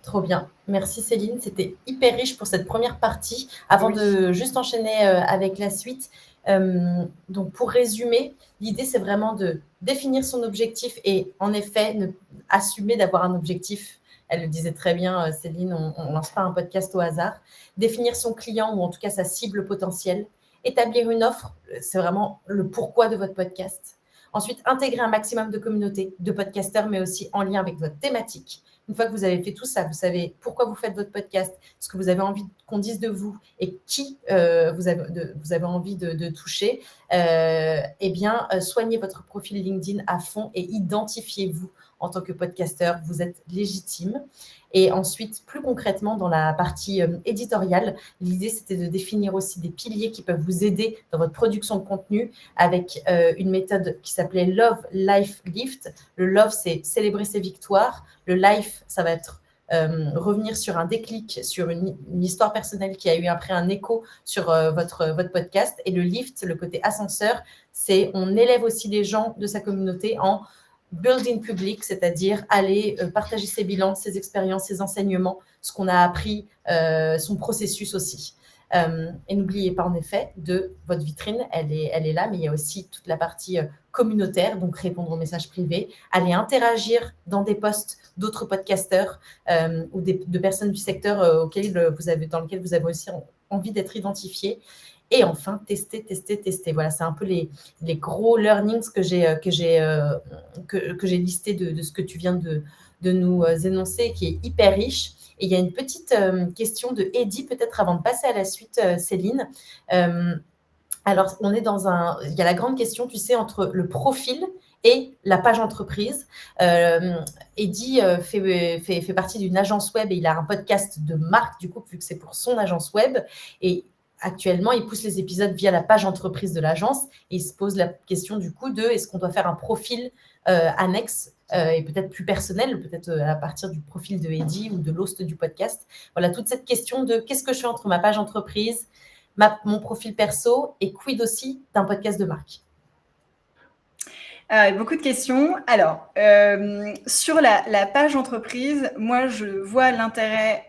Trop bien. Merci Céline, c'était hyper riche pour cette première partie. Avant de juste enchaîner avec la suite, donc pour résumer, l'idée c'est vraiment de définir son objectif et en effet assumer d'avoir un objectif. Elle le disait très bien, Céline, on ne lance pas un podcast au hasard. Définir son client ou en tout cas sa cible potentielle. Établir une offre, c'est vraiment le pourquoi de votre podcast. Ensuite, intégrer un maximum de communautés, de podcasteurs, mais aussi en lien avec votre thématique. Une fois que vous avez fait tout ça, vous savez pourquoi vous faites votre podcast, ce que vous avez envie qu'on dise de vous et qui vous avez envie de toucher, soignez votre profil LinkedIn à fond et identifiez-vous en tant que podcasteur. Vous êtes légitime. Et ensuite, plus concrètement, dans la partie éditoriale, l'idée, c'était de définir aussi des piliers qui peuvent vous aider dans votre production de contenu avec une méthode qui s'appelait Love, Life, Lift. Le Love, c'est célébrer ses victoires. Le Life, ça va être revenir sur un déclic, sur une histoire personnelle qui a eu après un écho sur votre podcast. Et le Lift, le côté ascenseur, c'est on élève aussi les gens de sa communauté en building public, c'est-à-dire aller partager ses bilans, ses expériences, ses enseignements, ce qu'on a appris, son processus aussi. Et n'oubliez pas en effet de votre vitrine, elle est là, mais il y a aussi toute la partie communautaire, donc répondre aux messages privés, aller interagir dans des posts d'autres podcasteurs ou de personnes du secteur dans lequel vous avez aussi envie d'être identifié. Et enfin, tester. Voilà, c'est un peu les gros learnings que j'ai listés de ce que tu viens de nous énoncer, qui est hyper riche. Et il y a une petite question de Eddie, peut-être avant de passer à la suite, Céline. Alors, il y a la grande question, tu sais, entre le profil et la page entreprise. Eddie fait partie d'une agence web et il a un podcast de marque, du coup, vu que c'est pour son agence web. Et actuellement, il pousse les épisodes via la page entreprise de l'agence et il se pose la question du coup de est-ce qu'on doit faire un profil annexe et peut-être plus personnel, peut-être à partir du profil de Eddie ou de l'host du podcast. Voilà, toute cette question de qu'est-ce que je fais entre ma page entreprise, mon profil perso et quid aussi d'un podcast de marque. Beaucoup de questions. Alors, sur la page entreprise, moi, je vois l'intérêt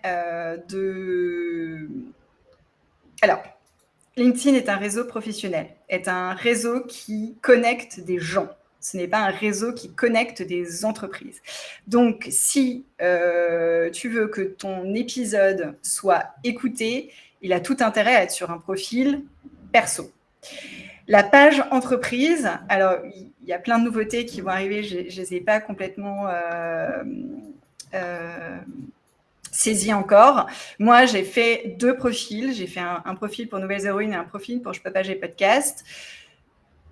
Alors, LinkedIn est un réseau professionnel, est un réseau qui connecte des gens. Ce n'est pas un réseau qui connecte des entreprises. Donc, si tu veux que ton épisode soit écouté, il a tout intérêt à être sur un profil perso. La page entreprise, alors il y a plein de nouveautés qui vont arriver, je ne les ai pas complètement saisies encore. Moi, j'ai fait 2 profils. J'ai fait un profil pour Nouvelles Héroïnes et un profil pour Je peux pas, j'ai podcast.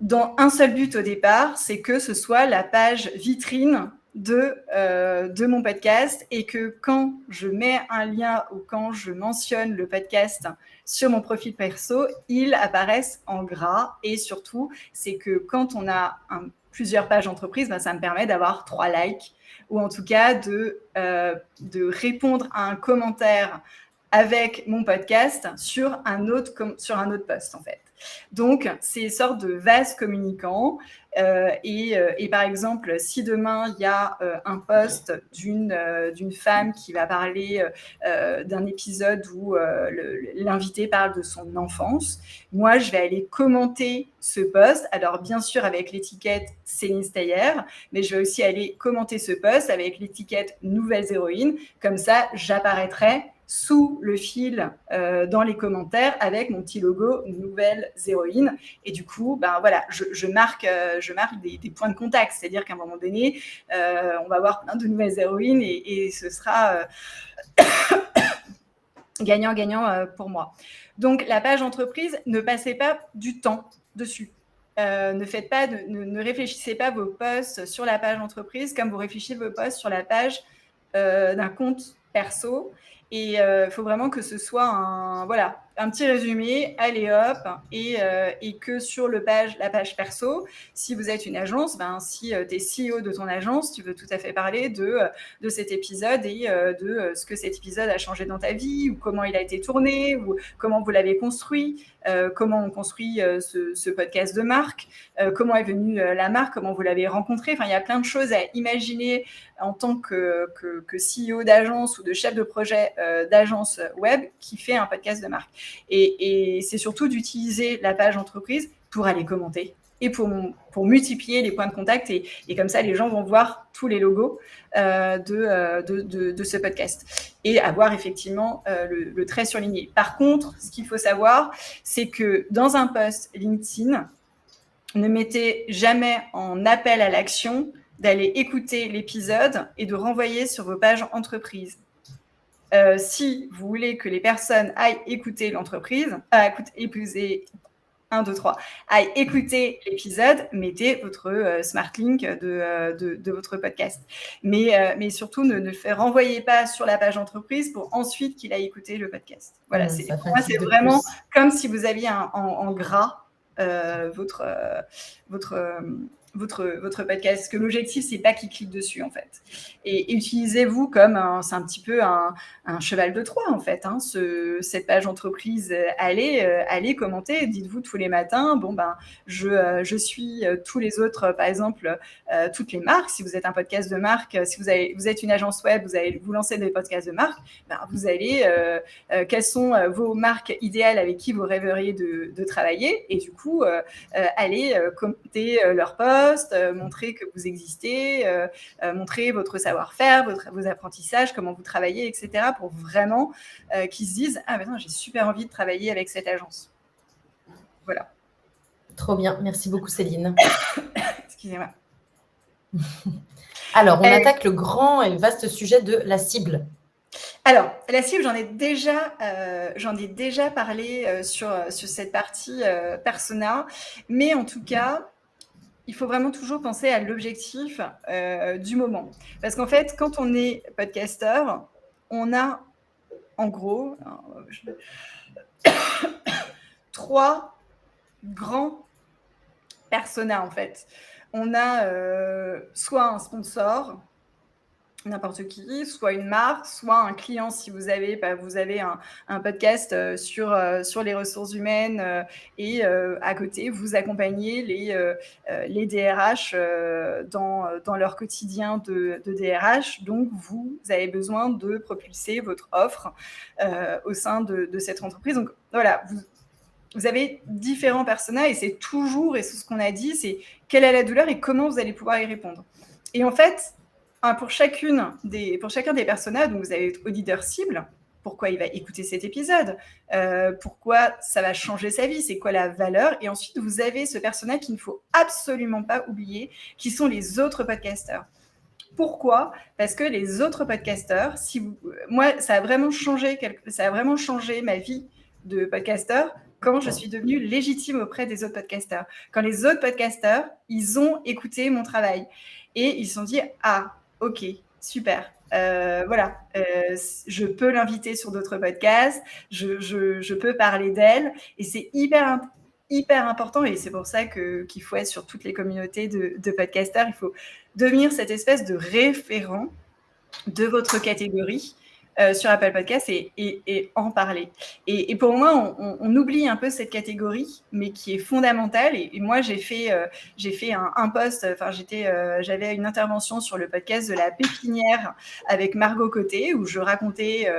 Dans un seul but au départ, c'est que ce soit la page vitrine de mon podcast et que quand je mets un lien ou quand je mentionne le podcast sur mon profil perso, il apparaisse en gras. Et surtout, c'est que quand on a plusieurs pages entreprises, ça me permet d'avoir 3 likes ou en tout cas de répondre à un commentaire avec mon podcast sur un autre post en fait. Donc, c'est une sorte de vase communicant. Et par exemple, si demain, il y a un post d'une femme qui va parler d'un épisode où l'invité parle de son enfance, moi, je vais aller commenter ce post. Alors, bien sûr, avec l'étiquette Céline Steyer, mais je vais aussi aller commenter ce post avec l'étiquette Nouvelles Héroïnes. Comme ça, j'apparaîtrai sous le fil dans les commentaires avec mon petit logo Nouvelles Héroïnes. Et du coup, voilà, je marque des points de contact. C'est-à-dire qu'à un moment donné, on va avoir plein de nouvelles héroïnes et ce sera gagnant-gagnant pour moi. Donc, la page entreprise, ne passez pas du temps dessus. Ne réfléchissez pas vos posts sur la page entreprise comme vous réfléchissez vos posts sur la page d'un compte perso. Et il faut vraiment que ce soit un petit résumé, allez hop, et que sur la page perso, si vous êtes une agence, si tu es CEO de ton agence, tu veux tout à fait parler de cet épisode et de ce que cet épisode a changé dans ta vie, ou comment il a été tourné, ou comment vous l'avez construit, comment on construit ce podcast de marque, comment est venue la marque, comment vous l'avez rencontrée. Enfin, il y a plein de choses à imaginer en tant que CEO d'agence ou de chef de projet d'agence web qui fait un podcast de marque. Et c'est surtout d'utiliser la page entreprise pour aller commenter et pour multiplier les points de contact. Et comme ça, les gens vont voir tous les logos de ce podcast et avoir effectivement le trait surligné. Par contre, ce qu'il faut savoir, c'est que dans un post LinkedIn, ne mettez jamais en appel à l'action d'aller écouter l'épisode et de renvoyer sur vos pages entreprises. Si vous voulez que les personnes aillent écouter l'entreprise, aillent écouter l'épisode, mettez votre smart link de votre podcast. Mais surtout, ne renvoyez pas sur la page entreprise pour ensuite qu'il aille écouter le podcast. Voilà, pour moi, c'est vraiment comme si vous aviez en gras votre votre podcast. Parce que l'objectif, c'est pas qu'ils cliquent dessus, en fait. Et utilisez-vous comme c'est un petit peu un cheval de Troie, en fait. Hein, cette page entreprise, allez commenter. Dites-vous tous les matins, bon, ben, je suis tous les autres, par exemple, toutes les marques. Si vous êtes un podcast de marque, si vous êtes une agence web, vous allez vous lancer des podcasts de marque, ben, vous allez, quelles sont vos marques idéales avec qui vous rêveriez de travailler, et du coup, allez commenter leurs posts, montrer que vous existez, montrer votre savoir-faire, vos apprentissages, comment vous travaillez, etc., pour vraiment qu'ils se disent « Ah, ben non, j'ai super envie de travailler avec cette agence. » Voilà. Trop bien. Merci beaucoup, Céline. Excusez-moi. Alors, on attaque le grand et vaste sujet de la cible. Alors, la cible, j'en ai déjà parlé sur cette partie persona, mais en tout cas, il faut vraiment toujours penser à l'objectif du moment. Parce qu'en fait, quand on est podcasteur, on a en gros 3 grands personas, en fait. On a soit un sponsor, n'importe qui, soit une marque, soit un client si vous avez un podcast sur les ressources humaines et à côté, vous accompagnez les DRH dans leur quotidien de DRH. Donc, vous avez besoin de propulser votre offre au sein de cette entreprise. Donc, voilà, vous avez différents personas et c'est toujours, et c'est ce qu'on a dit, c'est quelle est la douleur et comment vous allez pouvoir y répondre. Et en fait, pour chacun des personas, donc vous avez votre auditeur cible, pourquoi il va écouter cet épisode, pourquoi ça va changer sa vie, c'est quoi la valeur, et ensuite vous avez ce persona qu'il ne faut absolument pas oublier, qui sont les autres podcasteurs. Pourquoi ? Parce que les autres podcasteurs, moi, ça a vraiment changé ma vie de podcasteur quand je suis devenue légitime auprès des autres podcasteurs. Quand les autres podcasteurs, ils ont écouté mon travail et ils se sont dit « Ah, ok, super, voilà, je peux l'inviter sur d'autres podcasts, je peux parler d'elle. » Et c'est hyper important, et c'est pour ça qu'il faut être sur toutes les communautés de podcasteurs. Il faut devenir cette espèce de référent de votre catégorie sur Apple Podcasts et en parler. Et pour moi, on oublie un peu cette catégorie, mais qui est fondamentale. Et moi, j'ai fait un post, j'avais une intervention sur le podcast de la pépinière avec Margot Côté, où je racontais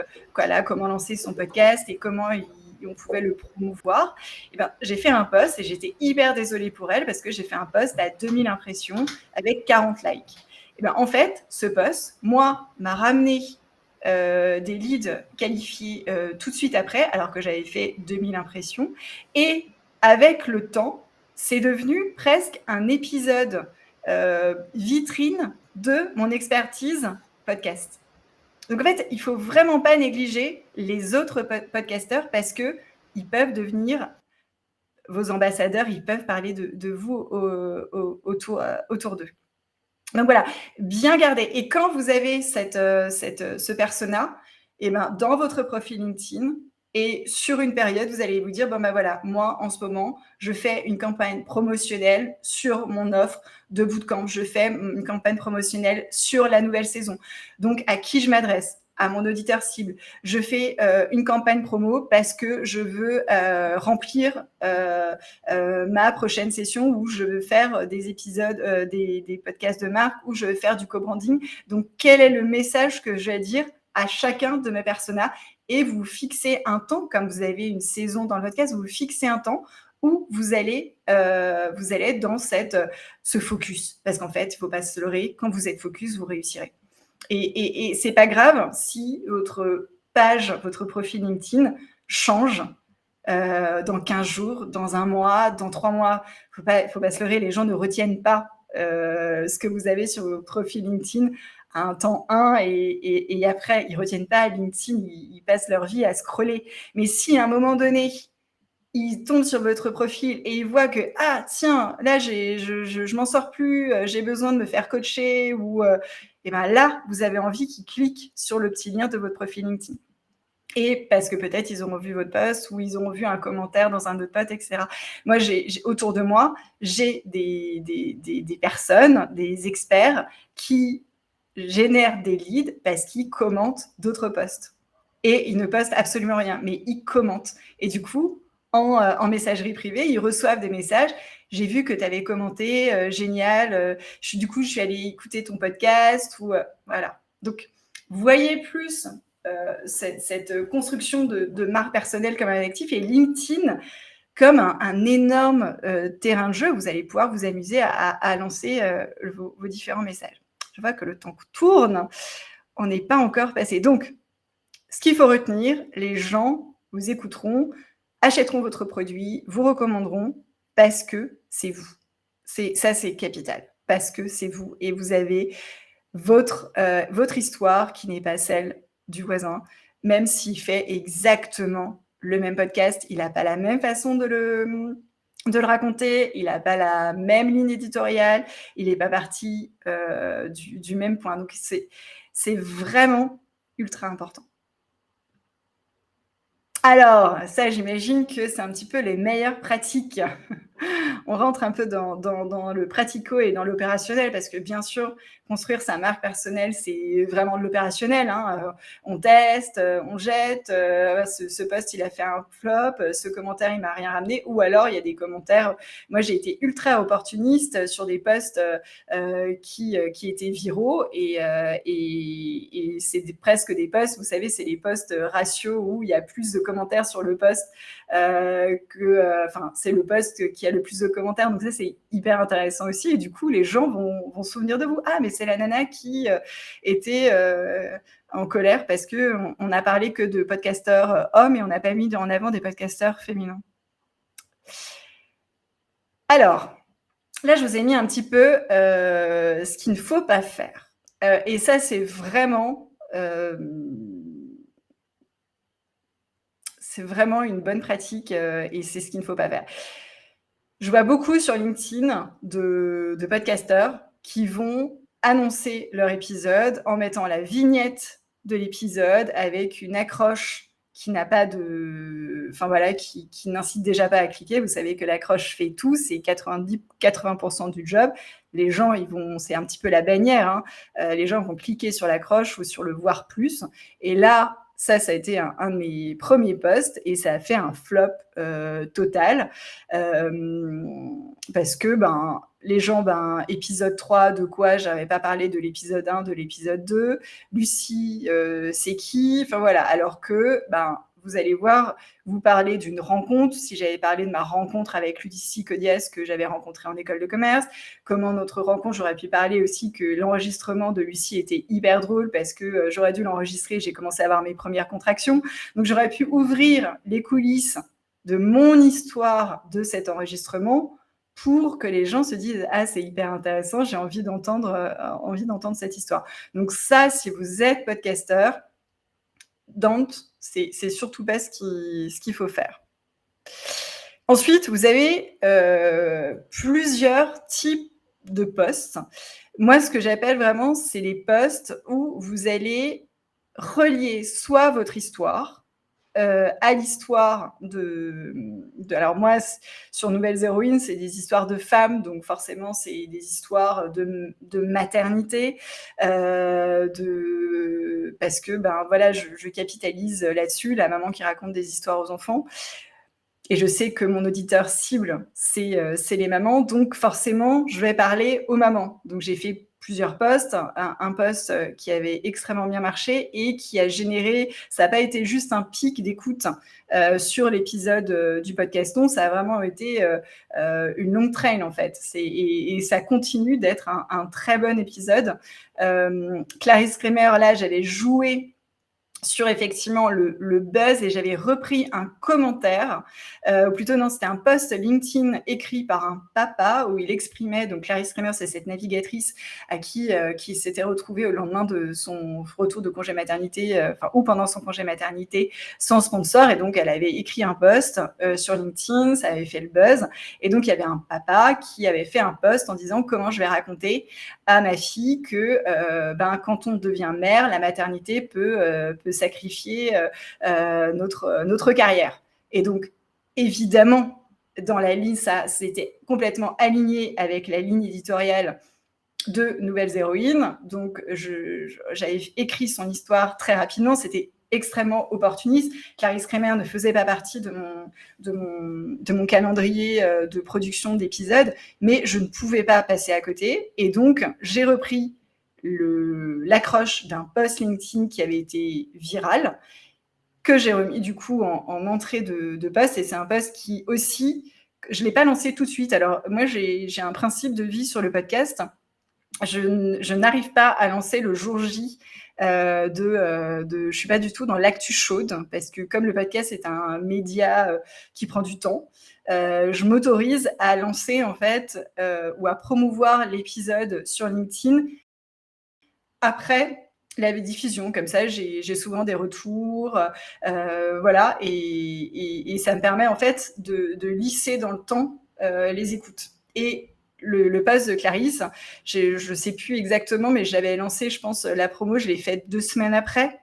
comment lancer son podcast et comment on pouvait le promouvoir. Et ben, j'ai fait un post et j'étais hyper désolée pour elle parce que j'ai fait un post à 2000 impressions avec 40 likes. Et ben, en fait, ce post, moi, m'a ramené des leads qualifiés tout de suite après, alors que j'avais fait 2000 impressions. Et avec le temps, c'est devenu presque un épisode vitrine de mon expertise podcast. Donc en fait, il ne faut vraiment pas négliger les autres podcasteurs parce qu'ils peuvent devenir vos ambassadeurs, ils peuvent parler de vous autour d'eux. Donc voilà, bien garder. Et quand vous avez ce persona, et ben, dans votre profil LinkedIn, et sur une période, vous allez vous dire, bon ben voilà, moi en ce moment, je fais une campagne promotionnelle sur mon offre de bootcamp. Je fais une campagne promotionnelle sur la nouvelle saison. Donc, à qui je m'adresse ? À mon auditeur cible. Je fais une campagne promo parce que je veux remplir ma prochaine session où je veux faire des épisodes, des podcasts de marque, où je veux faire du co-branding. Donc, quel est le message que je vais dire à chacun de mes personas ? Et vous fixez un temps, comme vous avez une saison dans le podcast, vous fixez un temps où vous allez être dans ce focus. Parce qu'en fait, il ne faut pas se leurrer, quand vous êtes focus, vous réussirez. Et c'est pas grave si votre page, votre profil LinkedIn change dans 15 jours, dans un mois, dans 3 mois. Faut pas se leurrer, les gens ne retiennent pas ce que vous avez sur votre profil LinkedIn à un temps 1 et après, ils retiennent pas LinkedIn, ils passent leur vie à scroller. Mais si à un moment donné, ils tombent sur votre profil et ils voient que, ah tiens, là, je m'en sors plus, j'ai besoin de me faire coacher, ou et ben là, vous avez envie qu'ils cliquent sur le petit lien de votre profil LinkedIn. et parce que peut-être ils auront vu votre post ou ils auront vu un commentaire dans un autre post, etc. Moi, autour de moi, j'ai des personnes, des experts qui génèrent des leads parce qu'ils commentent d'autres posts. Et ils ne postent absolument rien, mais ils commentent. Et du coup, en messagerie privée, ils reçoivent des messages. J'ai vu que tu avais commenté, génial. Du coup, je suis allée écouter ton podcast. Voilà. Donc, vous voyez plus cette construction de marque personnelle comme un actif et LinkedIn comme un énorme terrain de jeu. Vous allez pouvoir vous amuser à lancer vos différents messages. Je vois que le temps tourne. On n'est pas encore passé. Donc, ce qu'il faut retenir, les gens vous écouteront, achèteront votre produit, vous recommanderont parce que c'est vous. Ça, c'est capital. Parce que c'est vous. Et vous avez votre histoire qui n'est pas celle du voisin, même s'il fait exactement le même podcast, il n'a pas la même façon de le raconter, il n'a pas la même ligne éditoriale, il n'est pas parti du même point. Donc, c'est vraiment ultra important. Alors, ça, j'imagine que c'est un petit peu les meilleures pratiques. On rentre un peu dans le pratico et dans l'opérationnel parce que bien sûr, construire sa marque personnelle, c'est vraiment de l'opérationnel. Hein. On teste, on jette. Ce post, il a fait un flop. Ce commentaire, il m'a rien ramené. Ou alors, il y a des commentaires. Moi, j'ai été ultra opportuniste sur des posts qui étaient viraux et c'est presque des posts. Vous savez, c'est les posts ratio où il y a plus de commentaires sur le post c'est le post qui a le plus de commentaires, donc ça c'est hyper intéressant aussi, et du coup les gens vont se souvenir de vous. Ah, mais c'est la nana qui était en colère parce qu'on n'a parlé que de podcasteurs hommes et on n'a pas mis en avant des podcasteurs féminins. Alors, là je vous ai mis un petit peu ce qu'il ne faut pas faire, et ça c'est vraiment une bonne pratique et c'est ce qu'il ne faut pas faire. Je vois beaucoup sur LinkedIn de podcasteurs qui vont annoncer leur épisode en mettant la vignette de l'épisode avec une accroche qui n'a pas de... Enfin voilà, qui n'incite déjà pas à cliquer. Vous savez que l'accroche fait tout, c'est 80% du job. Les gens, c'est un petit peu la bannière, hein. Les gens vont cliquer sur l'accroche ou sur le voir plus. Et là, ça a été un de mes premiers posts et ça a fait un flop total parce que les gens, épisode 3, de quoi j'avais pas parlé de l'épisode 1, de l'épisode 2, Lucie, c'est qui, enfin voilà, alors que vous allez voir, vous parlez d'une rencontre, si j'avais parlé de ma rencontre avec Lucie Codiès que j'avais rencontrée en école de commerce, comment notre rencontre, j'aurais pu parler aussi que l'enregistrement de Lucie était hyper drôle parce que j'aurais dû l'enregistrer, j'ai commencé à avoir mes premières contractions, donc j'aurais pu ouvrir les coulisses de mon histoire de cet enregistrement pour que les gens se disent « Ah, c'est hyper intéressant, j'ai envie d'entendre cette histoire ». Donc ça, si vous êtes podcasteur, c'est surtout pas ce qu'il faut faire. Ensuite, vous avez plusieurs types de posts. Moi, ce que j'appelle vraiment, c'est les posts où vous allez relier soit votre histoire à l'histoire alors moi, sur Nouvelles Héroïnes, c'est des histoires de femmes, donc forcément, c'est des histoires de maternité, parce que voilà, je capitalise là-dessus, la maman qui raconte des histoires aux enfants. Et je sais que mon auditeur cible, c'est les mamans, donc forcément, je vais parler aux mamans. Donc j'ai fait plusieurs posts, un post qui avait extrêmement bien marché et qui a généré, ça n'a pas été juste un pic d'écoute sur l'épisode du podcast, non, ça a vraiment été une longue traîne en fait. Et ça continue d'être un très bon épisode. Clarisse Kremer, là, j'avais joué sur effectivement le buzz et j'avais repris un commentaire, ou plutôt non, c'était un post LinkedIn écrit par un papa où il exprimait, donc Clarisse Kremer, c'est cette navigatrice à qui s'était retrouvée au lendemain de son retour de congé maternité, ou pendant son congé maternité, sans sponsor, et donc elle avait écrit un post sur LinkedIn, ça avait fait le buzz, et donc il y avait un papa qui avait fait un post en disant comment je vais raconter à ma fille que quand on devient mère, la maternité peut sacrifier notre carrière. Et donc, évidemment, dans la ligne, ça, c'était complètement aligné avec la ligne éditoriale de Nouvelles Héroïnes. Donc, j'avais écrit son histoire très rapidement. C'était extrêmement opportuniste. Clarisse Kremer ne faisait pas partie de mon calendrier de production d'épisodes, mais je ne pouvais pas passer à côté. Et donc, j'ai repris l'accroche d'un post LinkedIn qui avait été viral, que j'ai remis du coup en entrée de post. Et c'est un post qui aussi, je ne l'ai pas lancé tout de suite. Alors, moi, j'ai un principe de vie sur le podcast. Je n'arrive pas à lancer le jour J je suis pas du tout dans l'actu chaude, parce que comme le podcast est un média qui prend du temps, je m'autorise à lancer en fait ou à promouvoir l'épisode sur LinkedIn après la diffusion. Comme ça, j'ai souvent des retours, voilà, et ça me permet en fait de lisser dans le temps les écoutes. Et le post de Clarisse, je ne sais plus exactement, mais j'avais lancé, je pense, la promo, je l'ai faite 2 semaines après.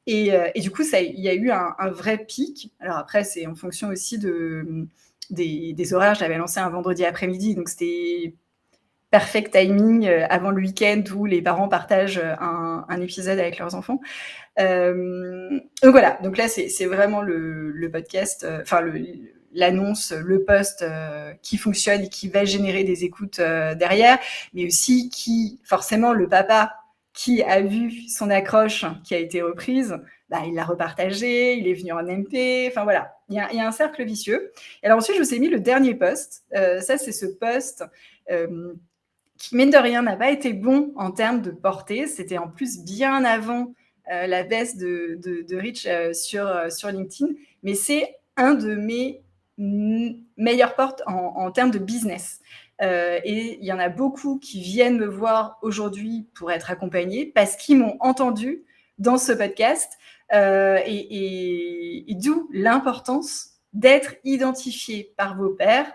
Et du coup, il y a eu un vrai pic. Alors après, c'est en fonction aussi des horaires. Je l'avais lancé un vendredi après-midi, donc c'était perfect timing avant le week-end où les parents partagent un épisode avec leurs enfants. Donc voilà, donc là, c'est vraiment le podcast, enfin l'annonce, le post qui fonctionne et qui va générer des écoutes derrière, mais aussi qui, forcément, le papa qui a vu son accroche qui a été reprise, bah, il l'a repartagé, il est venu en MP, enfin voilà, il y a un cercle vicieux. Et alors ensuite, je vous ai mis le dernier post. Ça, c'est ce post qui, mine de rien, n'a pas été bon en termes de portée. C'était en plus bien avant la baisse de reach sur LinkedIn, mais c'est un de mes meilleurs portes en termes de business. Et il y en a beaucoup qui viennent me voir aujourd'hui pour être accompagnés parce qu'ils m'ont entendu dans ce podcast, et d'où l'importance d'être identifié par vos pairs,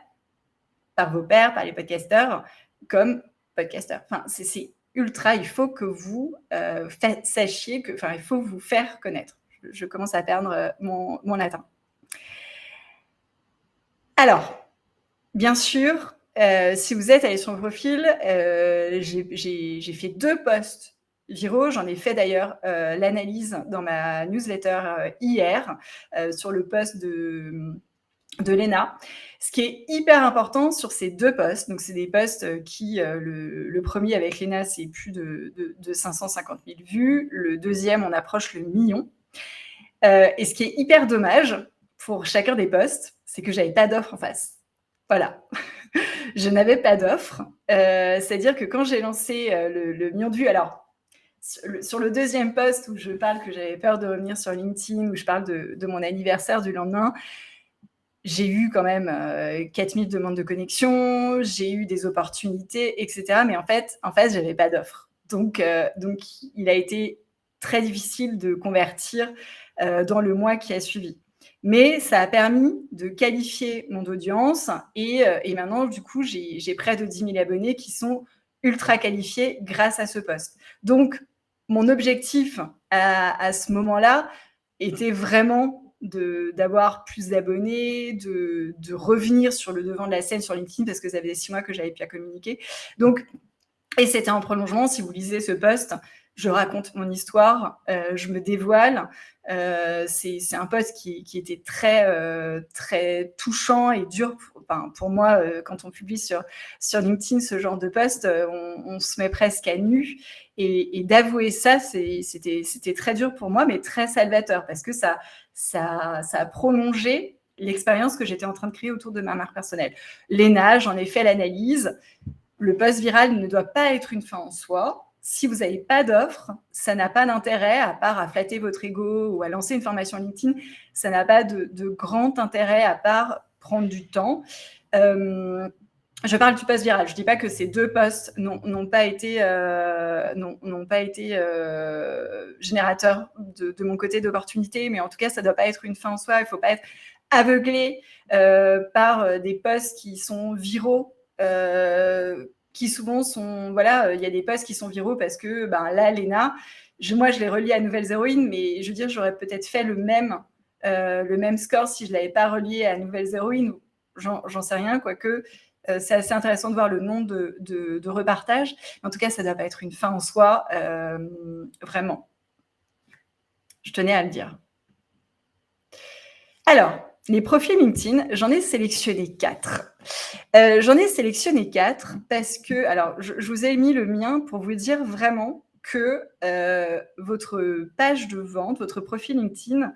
par les podcasteurs, comme podcasteur. Enfin, c'est ultra, il faut que vous sachiez que, enfin, il faut vous faire connaître. Je commence à perdre mon latin. Alors, bien sûr, si vous êtes allé sur mon profil, j'ai fait 2 posts viraux. J'en ai fait d'ailleurs l'analyse dans ma newsletter hier sur le post de Léna. Ce qui est hyper important sur ces 2 posts, donc c'est des posts qui, le premier avec Léna, c'est plus de 550 000 vues. Le deuxième, on approche le 1 million. Et ce qui est hyper dommage pour chacun des posts, c'est que j'avais pas d'offre en face. Voilà. Je n'avais pas d'offre. C'est-à-dire que quand j'ai lancé le million de vues, alors sur le deuxième post où je parle que j'avais peur de revenir sur LinkedIn, où je parle de mon anniversaire du lendemain, j'ai eu quand même 4000 demandes de connexion, j'ai eu des opportunités, etc. Mais en fait, je n'avais pas d'offre. Donc, il a été très difficile de convertir dans le mois qui a suivi. Mais ça a permis de qualifier mon audience et maintenant, du coup, j'ai près de 10 000 abonnés qui sont ultra qualifiés grâce à ce post. Donc, mon objectif à ce moment-là était vraiment d'avoir plus d'abonnés, de revenir sur le devant de la scène sur LinkedIn parce que ça faisait 6 mois que j'avais plus à communiquer. Donc, et c'était en prolongement, si vous lisez ce post, je raconte mon histoire, je me dévoile. C'est un post qui était très touchant et dur pour moi. Quand on publie sur LinkedIn ce genre de post, on se met presque à nu. Et d'avouer ça, c'était très dur pour moi, mais très salvateur parce que ça a prolongé l'expérience que j'étais en train de créer autour de ma marque personnelle. Léna, j'en ai fait l'analyse. Le post viral ne doit pas être une fin en soi. Si vous n'avez pas d'offre, ça n'a pas d'intérêt, à part à flatter votre ego ou à lancer une formation LinkedIn, ça n'a pas de grand intérêt à part prendre du temps. Je parle du post viral. Je ne dis pas que ces 2 posts n'ont pas été générateurs de mon côté d'opportunités, mais en tout cas, ça ne doit pas être une fin en soi. Il ne faut pas être aveuglé par des posts qui sont viraux, qui souvent sont, voilà, il y a des posts qui sont viraux parce que, là, Léna, moi, je l'ai relié à Nouvelles Héroïnes, mais je veux dire, j'aurais peut-être fait le même score si je ne l'avais pas relié à Nouvelles Héroïnes. J'en sais rien, quoique c'est assez intéressant de voir le nombre de repartages. En tout cas, ça ne doit pas être une fin en soi, vraiment. Je tenais à le dire. Alors, les profils LinkedIn, j'en ai sélectionné 4. Parce que, alors, je vous ai mis le mien pour vous dire vraiment que votre page de vente, votre profil LinkedIn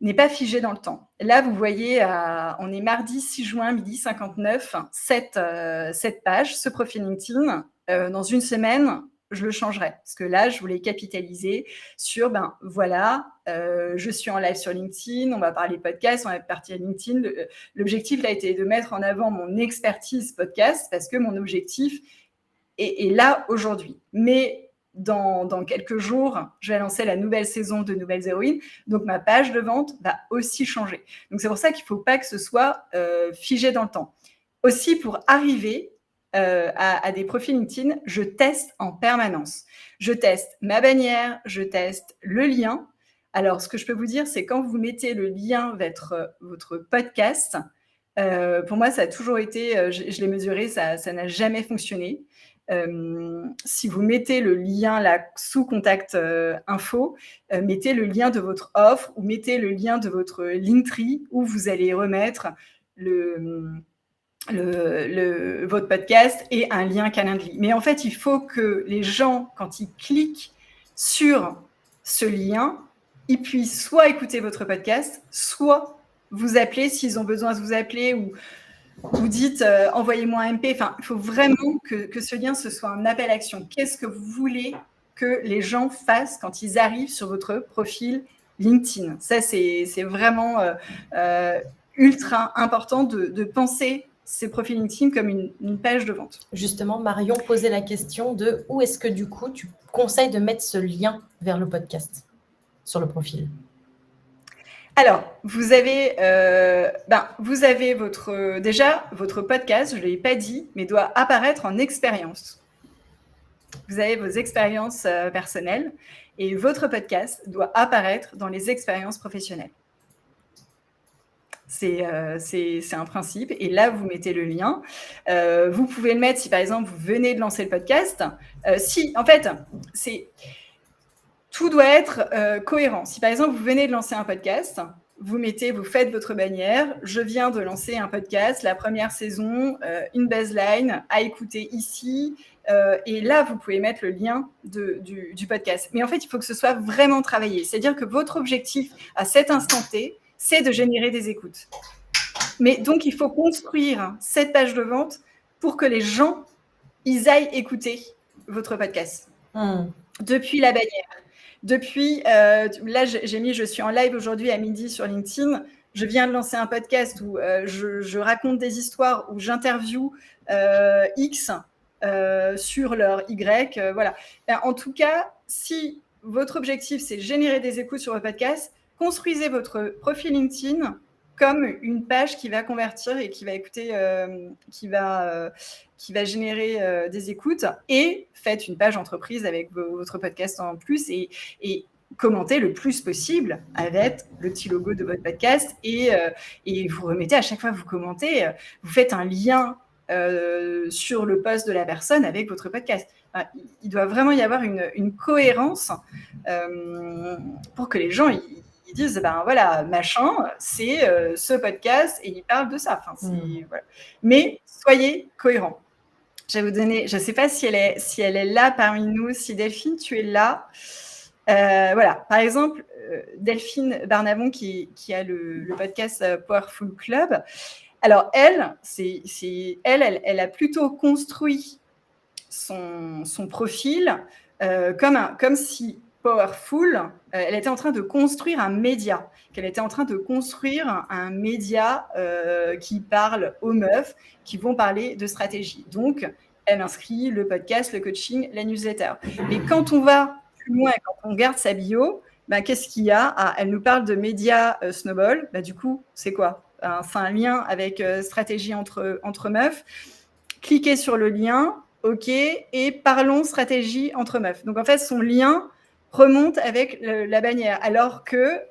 n'est pas figé dans le temps. Là, vous voyez, on est mardi 6 juin, midi 59, cette page, ce profil LinkedIn, dans une semaine, je le changerai. Parce que là, je voulais capitaliser sur, voilà, je suis en live sur LinkedIn, on va parler podcast, on va partir LinkedIn. L'objectif, là, a été de mettre en avant mon expertise podcast, parce que mon objectif est là aujourd'hui. Mais dans quelques jours, je vais lancer la nouvelle saison de Nouvelles Héroïnes. Donc, ma page de vente va aussi changer. Donc, c'est pour ça qu'il ne faut pas que ce soit figé dans le temps. Aussi, pour arriver à des profils LinkedIn, je teste en permanence. Je teste ma bannière, je teste le lien. Alors, ce que je peux vous dire, c'est quand vous mettez le lien vers votre podcast, pour moi, ça a toujours été, je l'ai mesuré, ça n'a jamais fonctionné. Si vous mettez le lien là sous contact info, mettez le lien de votre offre ou mettez le lien de votre Linktree où vous allez remettre votre podcast et un lien Calendly. Mais en fait, il faut que les gens, quand ils cliquent sur ce lien, ils puissent soit écouter votre podcast, soit vous appeler s'ils ont besoin de vous appeler ou vous dites envoyez-moi un MP. Enfin, il faut vraiment que ce lien, ce soit un appel à action. Qu'est-ce que vous voulez que les gens fassent quand ils arrivent sur votre profil LinkedIn? Ça, c'est vraiment ultra important de penser ces profils LinkedIn comme une page de vente. Justement, Marion posait la question de où est-ce que du coup tu conseilles de mettre ce lien vers le podcast sur le profil? Alors, vous avez votre podcast, je ne l'ai pas dit, mais doit apparaître en expérience. Vous avez vos expériences personnelles et votre podcast doit apparaître dans les expériences professionnelles. C'est un principe. Et là, vous mettez le lien. Vous pouvez le mettre si, par exemple, vous venez de lancer le podcast. Tout doit être cohérent. Si, par exemple, vous venez de lancer un podcast, vous faites votre bannière. Je viens de lancer un podcast, la première saison, une baseline à écouter ici. Et là, vous pouvez mettre le lien du podcast. Mais en fait, il faut que ce soit vraiment travaillé. C'est-à-dire que votre objectif à cet instant T, c'est de générer des écoutes. Mais donc, il faut construire cette page de vente pour que les gens, ils aillent écouter votre podcast. Depuis la bannière. Depuis, là, j'ai mis « Je suis en live aujourd'hui à midi sur LinkedIn ». Je viens de lancer un podcast où je raconte des histoires, où j'interviewe X sur leur Y. Voilà. En tout cas, si votre objectif, c'est générer des écoutes sur votre podcast, construisez votre profil LinkedIn comme une page qui va convertir et qui va écouter, qui va générer des écoutes, et faites une page entreprise avec votre podcast en plus et commentez le plus possible avec le petit logo de votre podcast et vous remettez à chaque fois que vous commentez, vous faites un lien sur le post de la personne avec votre podcast. Enfin, il doit vraiment y avoir une cohérence pour que les gens ils disent, voilà, machin, c'est ce podcast et il parle de ça. Enfin, voilà. Mais soyez cohérents. Je vais vous donner, je ne sais pas si elle est là parmi nous, si Delphine, tu es là. Voilà, par exemple, Delphine Barnabon qui a le podcast Powerful Club. Alors, elle a plutôt construit son profil comme si Powerful, elle était en train de construire un média, qu'elle était en train de construire un média qui parle aux meufs qui vont parler de stratégie. Donc, elle inscrit le podcast, le coaching, la newsletter. Mais quand on va plus loin, quand on regarde sa bio, qu'est-ce qu'il y a? Elle nous parle de média Snowball. Du coup, c'est quoi? C'est un lien avec stratégie entre meufs. cliquez sur le lien, OK, et parlons stratégie entre meufs. Donc, en fait, son lien remonte avec la bannière, alors que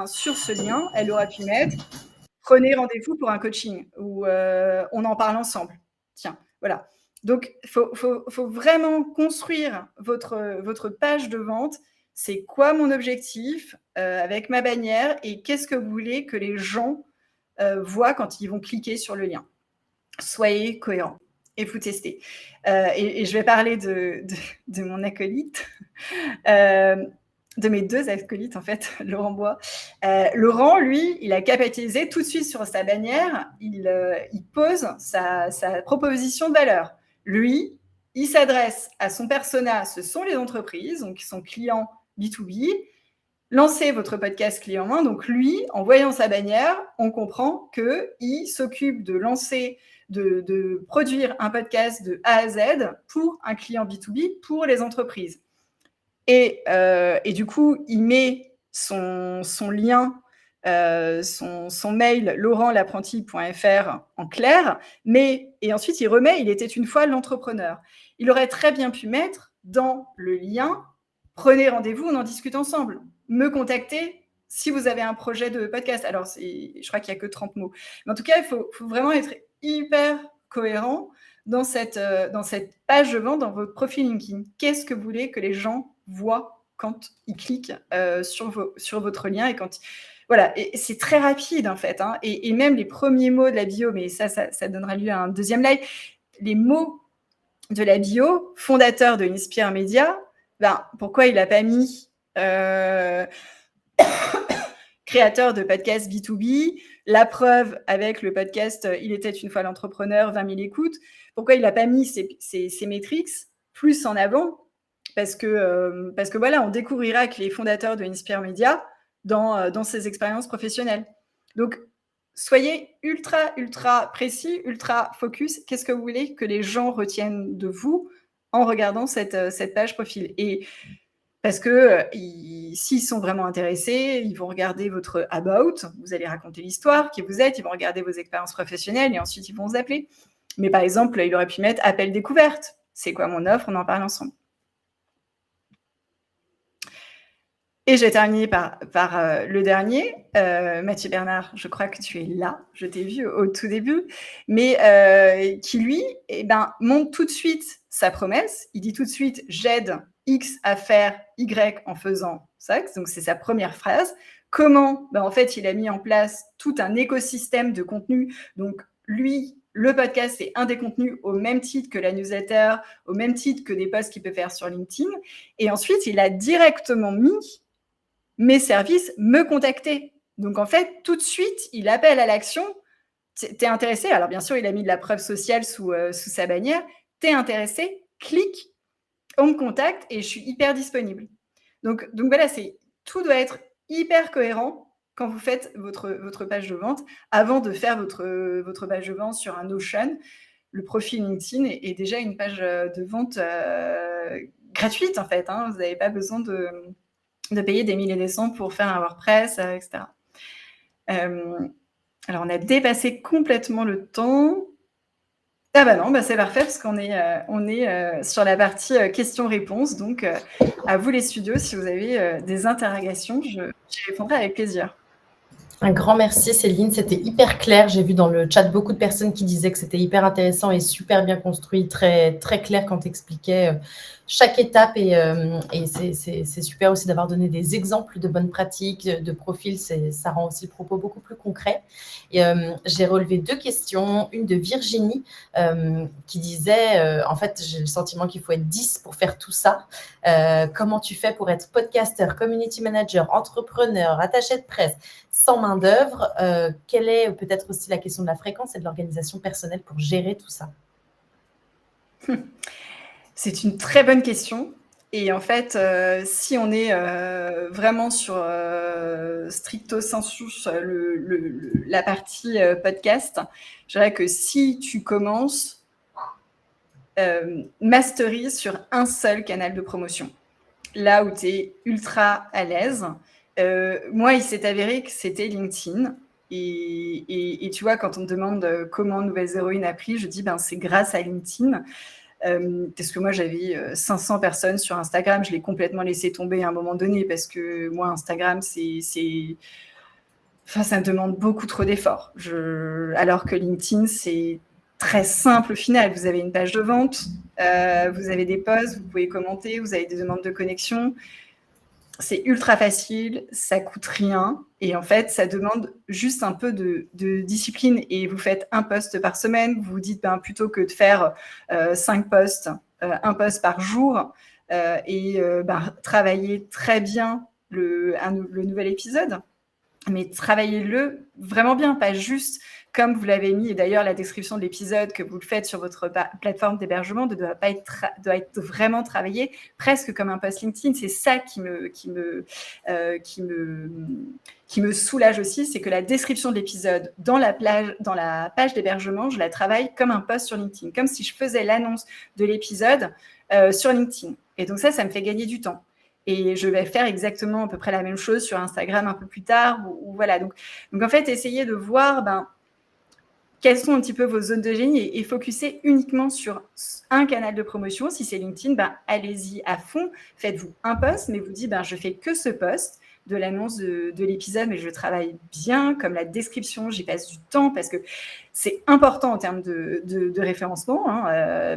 sur ce lien, elle aura pu mettre « Prenez rendez-vous pour un coaching » ou « On en parle ensemble ». Tiens, voilà. Donc, il faut vraiment construire votre page de vente. C'est quoi mon objectif avec ma bannière et qu'est-ce que vous voulez que les gens voient quand ils vont cliquer sur le lien. Soyez cohérents et vous testez. Et je vais parler de mon acolyte, de mes 2 acolytes en fait, Laurent Bois. Laurent, lui, il a capitalisé tout de suite sur sa bannière, il pose sa proposition de valeur. Lui, il s'adresse à son persona, ce sont les entreprises, donc son client B2B. Lancez votre podcast clé en main. Donc lui, en voyant sa bannière, on comprend qu'il s'occupe de lancer, de produire un podcast de A à Z pour un client B2B, pour les entreprises. Et du coup, il met son lien, son mail laurentlaprenti.fr en clair, et ensuite il remet « Il était une fois l'entrepreneur ». Il aurait très bien pu mettre dans le lien « Prenez rendez-vous, on en discute ensemble ». Me contacter si vous avez un projet de podcast. Alors, je crois qu'il n'y a que 30 mots. Mais en tout cas, il faut vraiment être hyper cohérent dans cette page de vente, dans votre profil LinkedIn. Qu'est-ce que vous voulez que les gens voient quand ils cliquent sur votre lien et quand... Voilà, et c'est très rapide en fait. Hein, et même les premiers mots de la bio, mais ça donnera lieu à un deuxième live. Les mots de la bio, fondateur de Inspire Media, pourquoi il n'a pas mis créateur de podcast B2B, la preuve avec le podcast Il était une fois l'entrepreneur, 20 000 écoutes. Pourquoi il n'a pas mis ces métriques plus en avant ? Parce que voilà, on découvrira que les fondateurs de Inspire Media dans ses expériences professionnelles. Donc, soyez ultra précis, ultra focus. Qu'est-ce que vous voulez que les gens retiennent de vous en regardant cette page profil ? Et parce que s'ils sont vraiment intéressés, ils vont regarder votre about, vous allez raconter l'histoire, qui vous êtes, ils vont regarder vos expériences professionnelles et ensuite ils vont vous appeler. Mais par exemple, il aurait pu mettre appel découverte. C'est quoi mon offre ? On en parle ensemble. Et j'ai terminé par le dernier, Mathieu Bernard, je crois que tu es là, je t'ai vu au tout début, mais qui lui, montre tout de suite sa promesse. Il dit tout de suite « j'aide X à faire Y en faisant ça », donc c'est sa première phrase. Comment ? En fait, il a mis en place tout un écosystème de contenu. Donc lui, le podcast, c'est un des contenus au même titre que la newsletter, au même titre que des posts qu'il peut faire sur LinkedIn. Et ensuite, il a directement mis mes services, me contacter. Donc, en fait, tout de suite, il appelle à l'action. T'es intéressé ? Alors, bien sûr, il a mis de la preuve sociale sous sa bannière. T'es intéressé ? Clique, on me contacte et je suis hyper disponible. Donc voilà, tout doit être hyper cohérent quand vous faites votre page de vente. Avant de faire votre page de vente sur un Notion, le profil LinkedIn est déjà une page de vente gratuite, en fait. Hein. Vous n'avez pas besoin de payer des milliers et des cents pour faire un WordPress, etc. Alors, on a dépassé complètement le temps. Ah non, c'est parfait parce qu'on est sur la partie questions-réponses. Donc, à vous les studios, si vous avez des interrogations, j'y répondrai avec plaisir. Un grand merci Céline, c'était hyper clair. J'ai vu dans le chat beaucoup de personnes qui disaient que c'était hyper intéressant et super bien construit, très, très clair quand tu expliquais chaque étape et c'est super aussi d'avoir donné des exemples de bonnes pratiques, de profils, ça rend aussi le propos beaucoup plus concret. Et j'ai relevé 2 questions, une de Virginie qui disait, en fait j'ai le sentiment qu'il faut être 10 pour faire tout ça. Comment tu fais pour être podcasteur, community manager, entrepreneur, attaché de presse, sans main d'œuvre, quelle est peut-être aussi la question de la fréquence et de l'organisation personnelle pour gérer tout ça ? C'est une très bonne question. Et en fait, si on est vraiment sur stricto sensus la partie podcast, je dirais que si tu commences, masterise sur un seul canal de promotion, là où tu es ultra à l'aise. Moi, il s'est avéré que c'était LinkedIn. Et tu vois, quand on me demande comment Nouvelles Héroïnes a pris, je dis c'est grâce à LinkedIn. Parce que moi, j'avais 500 personnes sur Instagram. Je l'ai complètement laissé tomber à un moment donné parce que moi, Instagram, ça me demande beaucoup trop d'efforts. Alors que LinkedIn, c'est très simple au final. Vous avez une page de vente, vous avez des posts, vous pouvez commenter, vous avez des demandes de connexion. C'est ultra facile, ça coûte rien. Et en fait, ça demande juste un peu de discipline. Et vous faites un post par semaine. Vous vous dites, plutôt que de faire 5 posts, un post par jour, travailler très bien le nouvel épisode. Mais travaillez-le vraiment bien, pas juste comme vous l'avez mis, et d'ailleurs la description de l'épisode que vous le faites sur votre plateforme d'hébergement doit être vraiment travaillé presque comme un post LinkedIn. C'est ça qui me soulage aussi, c'est que la description de l'épisode dans la page d'hébergement, je la travaille comme un post sur LinkedIn, comme si je faisais l'annonce de l'épisode sur LinkedIn. Et donc ça me fait gagner du temps. Et je vais faire exactement à peu près la même chose sur Instagram un peu plus tard. Voilà. Donc en fait, essayez de voir quelles sont un petit peu vos zones de génie et focuser uniquement sur un canal de promotion. Si c'est LinkedIn, allez-y à fond. Faites-vous un post, mais vous dites, je fais que ce post de l'annonce de l'épisode, mais je travaille bien, comme la description, j'y passe du temps parce que c'est important en termes de référencement.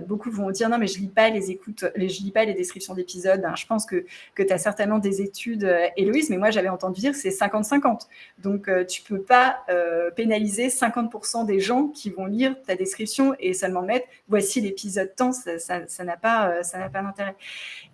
Beaucoup vont dire non, mais je lis pas les descriptions d'épisodes. Je pense que tu as certainement des études, Héloïse, mais moi j'avais entendu dire que c'est 50-50. Donc tu peux pas pénaliser 50% des gens qui vont lire ta description et seulement mettre voici l'épisode temps. Ça n'a pas d'intérêt.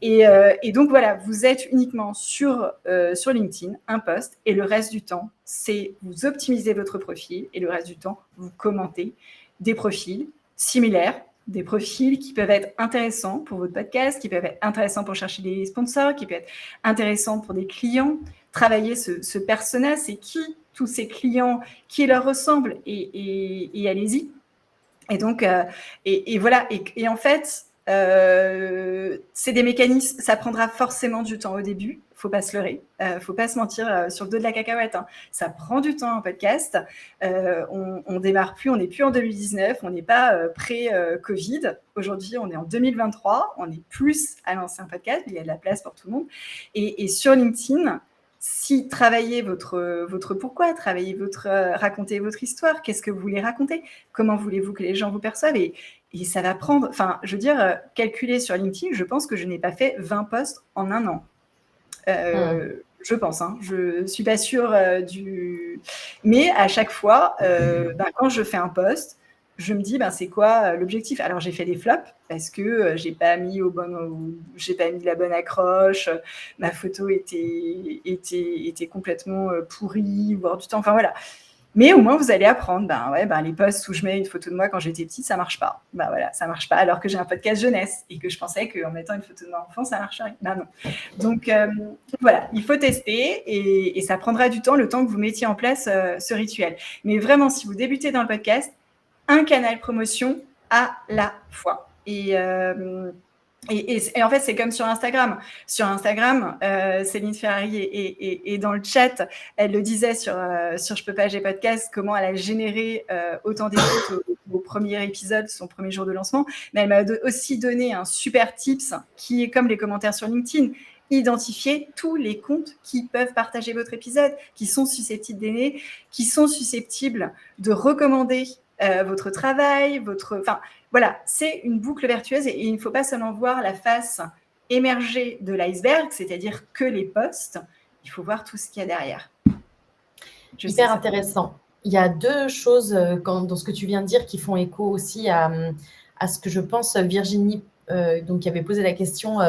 Et donc voilà, vous êtes uniquement sur LinkedIn, un post, et le reste du temps, c'est vous optimisez votre profil, et le reste du temps, vous commentez des profils similaires, des profils qui peuvent être intéressants pour votre podcast, qui peuvent être intéressants pour chercher des sponsors, qui peuvent être intéressants pour des clients. Travailler ce persona, c'est qui tous ces clients qui leur ressemblent, et allez-y. Et donc, et voilà, et en fait, c'est des mécanismes, ça prendra forcément du temps au début, faut pas se leurrer, faut pas se mentir sur le dos de la cacahuète. Ça prend du temps en podcast. On démarre plus, on n'est plus en 2019, on n'est pas pré-Covid. Aujourd'hui, on est en 2023, on est plus à lancer un podcast, il y a de la place pour tout le monde. Et sur LinkedIn, si travaillez votre pourquoi, racontez votre histoire, qu'est-ce que vous voulez raconter, comment voulez-vous que les gens vous perçoivent, et ça va prendre, je veux dire, calculer sur LinkedIn, je pense que je n'ai pas fait 20 posts en un an. Je pense, je suis pas sûre mais à chaque fois, quand je fais un post, je me dis c'est quoi l'objectif. Alors j'ai fait des flops parce que j'ai pas mis la bonne accroche, ma photo était complètement pourrie, voire du temps. Enfin voilà. Mais au moins, vous allez apprendre. Les posts où je mets une photo de moi quand j'étais petite, ça marche pas. Voilà, ça marche pas. Alors que j'ai un podcast jeunesse et que je pensais qu'en mettant une photo de moi enfant, ça marcherait. Non. Donc voilà, il faut tester et ça prendra du temps, le temps que vous mettiez en place ce rituel. Mais vraiment, si vous débutez dans le podcast, un canal promotion à la fois. Et en fait, c'est comme sur Instagram. Sur Instagram, Céline Ferrari est dans le chat. Elle le disait sur Je peux pas, j'ai podcast, comment elle a généré autant d'écoutes au premier épisode, son premier jour de lancement. Mais elle m'a aussi donné un super tips qui est comme les commentaires sur LinkedIn. Identifier tous les comptes qui peuvent partager votre épisode, qui sont susceptibles d'aimer, qui sont susceptibles de recommander votre travail, voilà, c'est une boucle vertueuse et il ne faut pas seulement voir la face émergée de l'iceberg, c'est-à-dire que les posts, il faut voir tout ce qu'il y a derrière. Hyper intéressant. Il y a deux choses dans ce que tu viens de dire qui font écho aussi à ce que je pense Virginie, donc qui avait posé la question,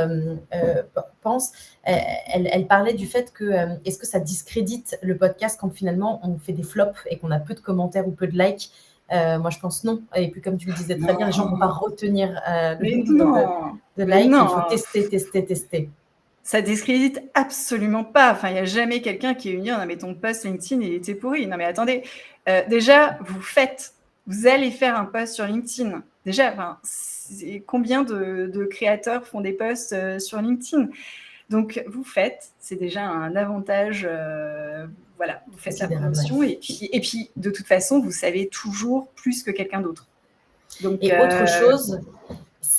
pense. Elle parlait du fait que est-ce que ça discrédite le podcast quand finalement on fait des flops et qu'on a peu de commentaires ou peu de likes. Moi, je pense non. Et puis, comme tu le disais très bien, les gens ne vont pas retenir le nombre de likes. Il faut tester. Ça discrédite absolument pas. Il n'y a jamais quelqu'un qui est venu en mettant post LinkedIn et il était pourri. Non, mais attendez. Déjà, vous allez faire un post sur LinkedIn. Déjà, combien de créateurs font des posts sur LinkedIn? Donc, vous faites, c'est déjà un avantage. voilà, vous faites la Considérable, ouais. promotion et puis, de toute façon, vous savez toujours plus que quelqu'un d'autre. Donc, Et autre chose,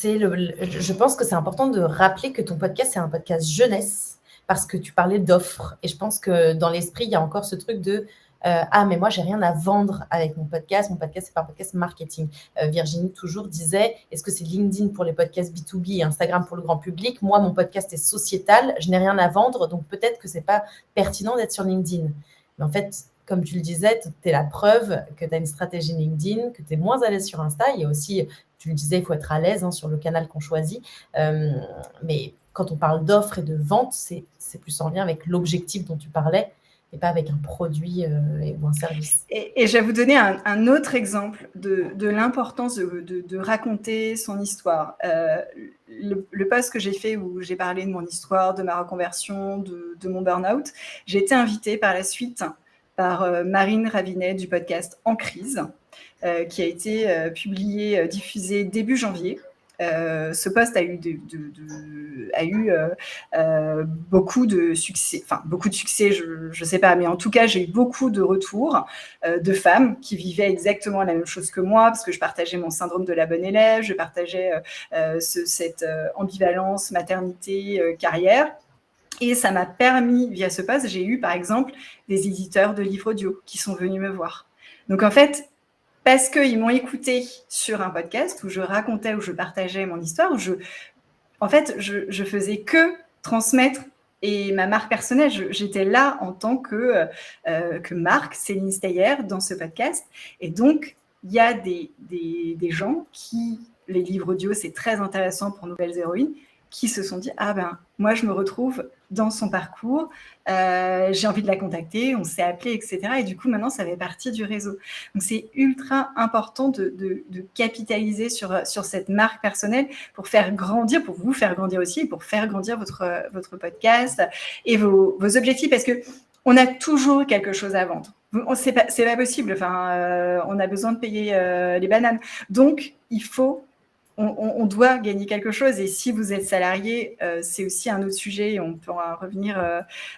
je pense que c'est important de rappeler que ton podcast, c'est un podcast jeunesse, parce que tu parlais d'offres. Et je pense que dans l'esprit, il y a encore ce truc de ah, mais moi, j'ai rien à vendre avec mon podcast. Mon podcast, c'est pas un podcast marketing. Virginie toujours disait, est-ce que c'est LinkedIn pour les podcasts B2B et Instagram pour le grand public? Moi, mon podcast est sociétal, je n'ai rien à vendre, donc peut-être que c'est pas pertinent d'être sur LinkedIn. Mais en fait, comme tu le disais, tu es la preuve que tu as une stratégie LinkedIn, que tu es moins à l'aise sur Insta. Il y a aussi, tu le disais, il faut être à l'aise sur le canal qu'on choisit. Mais quand on parle d'offres et de vente, c'est plus en lien avec l'objectif dont tu parlais et pas avec un produit ou un service. Et je vais vous donner un autre exemple de l'importance de raconter son histoire. Le post que j'ai fait où j'ai parlé de mon histoire, de ma reconversion, de mon burn-out, j'ai été invitée par la suite par Marine Ravinet du podcast En Crise, qui a été publié, diffusé début janvier. Ce post a eu, beaucoup de succès, je ne sais pas, mais en tout cas, j'ai eu beaucoup de retours de femmes qui vivaient exactement la même chose que moi, parce que je partageais mon syndrome de la bonne élève, je partageais cette ambivalence maternité-carrière. Et ça m'a permis, via ce post, j'ai eu par exemple des éditeurs de livres audio qui sont venus me voir. Donc en fait, parce qu'ils m'ont écouté sur un podcast où je racontais, où je partageais mon histoire, où je faisais que transmettre et ma marque personnelle. J'étais là en tant que marque, Céline Steyer, dans ce podcast. Et donc, il y a des gens qui, les livres audio, c'est très intéressant pour Nouvelles Héroïnes, qui se sont dit, ah ben, moi, je me retrouve dans son parcours, j'ai envie de la contacter, on s'est appelé, etc. Et du coup, maintenant, ça fait partie du réseau. Donc, c'est ultra important de capitaliser sur cette marque personnelle pour faire grandir, pour vous faire grandir aussi, pour faire grandir votre podcast et vos objectifs, parce que on a toujours quelque chose à vendre. C'est pas possible. Enfin, on a besoin de payer les bananes. Donc, on doit gagner quelque chose. Et si vous êtes salarié, c'est aussi un autre sujet. On peut en revenir.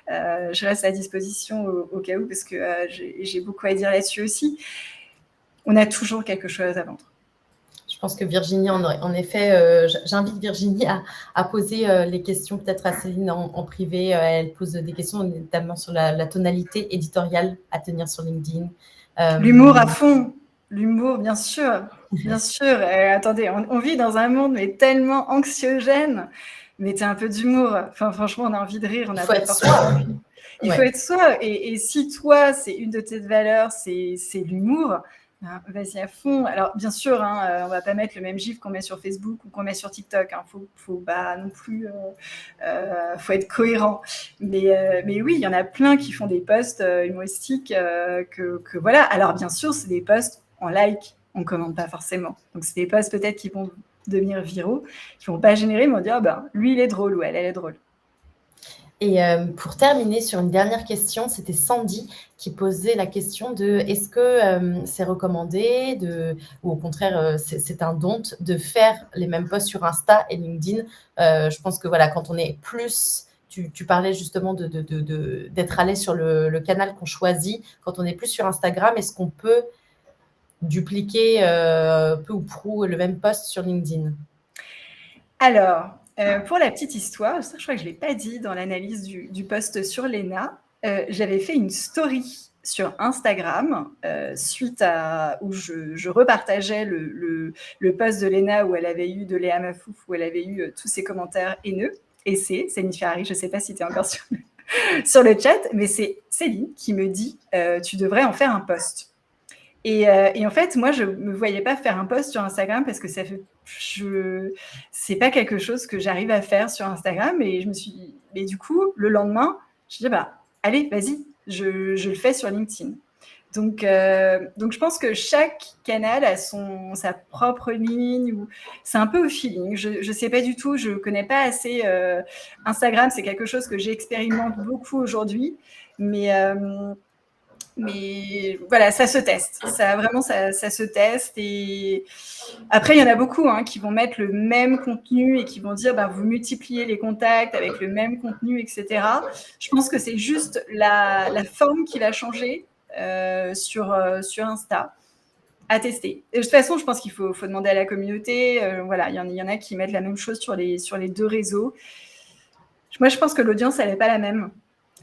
Je reste à disposition au cas où, parce que j'ai beaucoup à dire là-dessus aussi. On a toujours quelque chose à vendre. Je pense que Virginie, en effet, j'invite Virginie à poser les questions peut-être à Céline en privé. Elle pose des questions notamment sur la tonalité éditoriale à tenir sur LinkedIn. L'humour à fond. L'humour, bien sûr. Bien sûr. Attendez, on vit dans un monde mais tellement anxiogène. Mettez un peu d'humour. Enfin, franchement, on a envie de rire. On Il a faut pas être forcément soi. envie. Il faut être soi. Et si toi, c'est une de tes valeurs, c'est l'humour, vas-y à fond. Alors, bien sûr, on va pas mettre le même gif qu'on met sur Facebook ou qu'on met sur TikTok. Faut pas non plus... faut être cohérent. Mais oui, il y en a plein qui font des posts humoristiques que voilà. Alors, bien sûr, c'est des posts en like. On ne commande pas forcément. Donc, c'est des posts peut-être qui vont devenir viraux, qui ne vont pas générer, mais on va dire, lui, il est drôle ou elle est drôle. Et pour terminer sur une dernière question, c'était Sandy qui posait la question de est-ce que c'est recommandé ou au contraire c'est un don de faire les mêmes posts sur Insta et LinkedIn. Je pense que voilà, quand on est plus, tu parlais justement d'être à l'aise sur le canal qu'on choisit, quand on est plus sur Instagram, est-ce qu'on peut dupliquer peu ou prou le même post sur LinkedIn? Alors, pour la petite histoire, ça, je crois que je ne l'ai pas dit dans l'analyse du post sur Léna, j'avais fait une story sur Instagram suite à où je repartageais le post de Léna où elle avait eu de Léa Mafouf, où elle avait eu tous ses commentaires haineux. Et c'est Céline Ferrari, je ne sais pas si tu es encore sur le chat, mais c'est Céline qui me dit tu devrais en faire un post. Et en fait, moi, je ne me voyais pas faire un post sur Instagram parce que c'est pas quelque chose que j'arrive à faire sur Instagram. Et mais du coup, le lendemain, je dis, allez, vas-y, je le fais sur LinkedIn. Donc, je pense que chaque canal a sa propre ligne. C'est un peu au feeling. Je ne sais pas du tout, je ne connais pas assez. Instagram, c'est quelque chose que j'expérimente beaucoup aujourd'hui. Mais Mais voilà, ça se teste. Ça, vraiment, ça se teste. Et après, il y en a beaucoup qui vont mettre le même contenu et qui vont dire vous multipliez les contacts avec le même contenu, etc. Je pense que c'est juste la forme qui va changer sur Insta. À tester. Et de toute façon, je pense qu'il faut demander à la communauté. Voilà, il y en a qui mettent la même chose sur les deux réseaux. Moi, je pense que l'audience, elle n'est pas la même.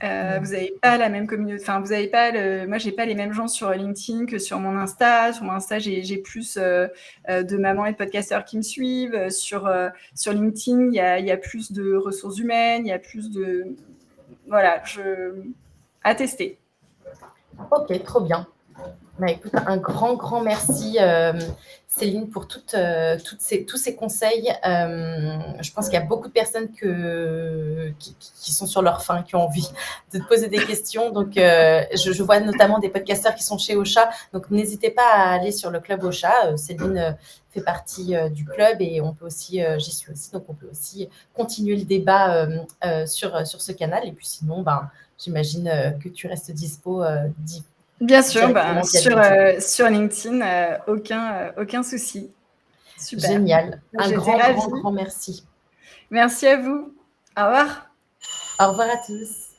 Vous n'avez pas la même communauté. Enfin, vous n'avez pas moi, j'ai pas les mêmes gens sur LinkedIn que sur mon Insta. Sur mon Insta, j'ai plus de mamans et de podcasteurs qui me suivent. Sur LinkedIn, il y a plus de ressources humaines. Il y a plus de voilà, à tester. Ok, trop bien. Écoute, un grand merci Céline pour tous ces conseils. Je pense qu'il y a beaucoup de personnes qui sont sur leur faim, qui ont envie de te poser des questions. Donc, je vois notamment des podcasteurs qui sont chez Ocha. Donc, n'hésitez pas à aller sur le club Ocha. Céline fait partie du club et on peut aussi, j'y suis aussi, donc on peut aussi continuer le débat sur ce canal. Et puis sinon, j'imagine que tu restes dispo bien sûr, sur LinkedIn, aucun souci. Super. Génial. Un grand merci. Merci à vous. Au revoir. Au revoir à tous.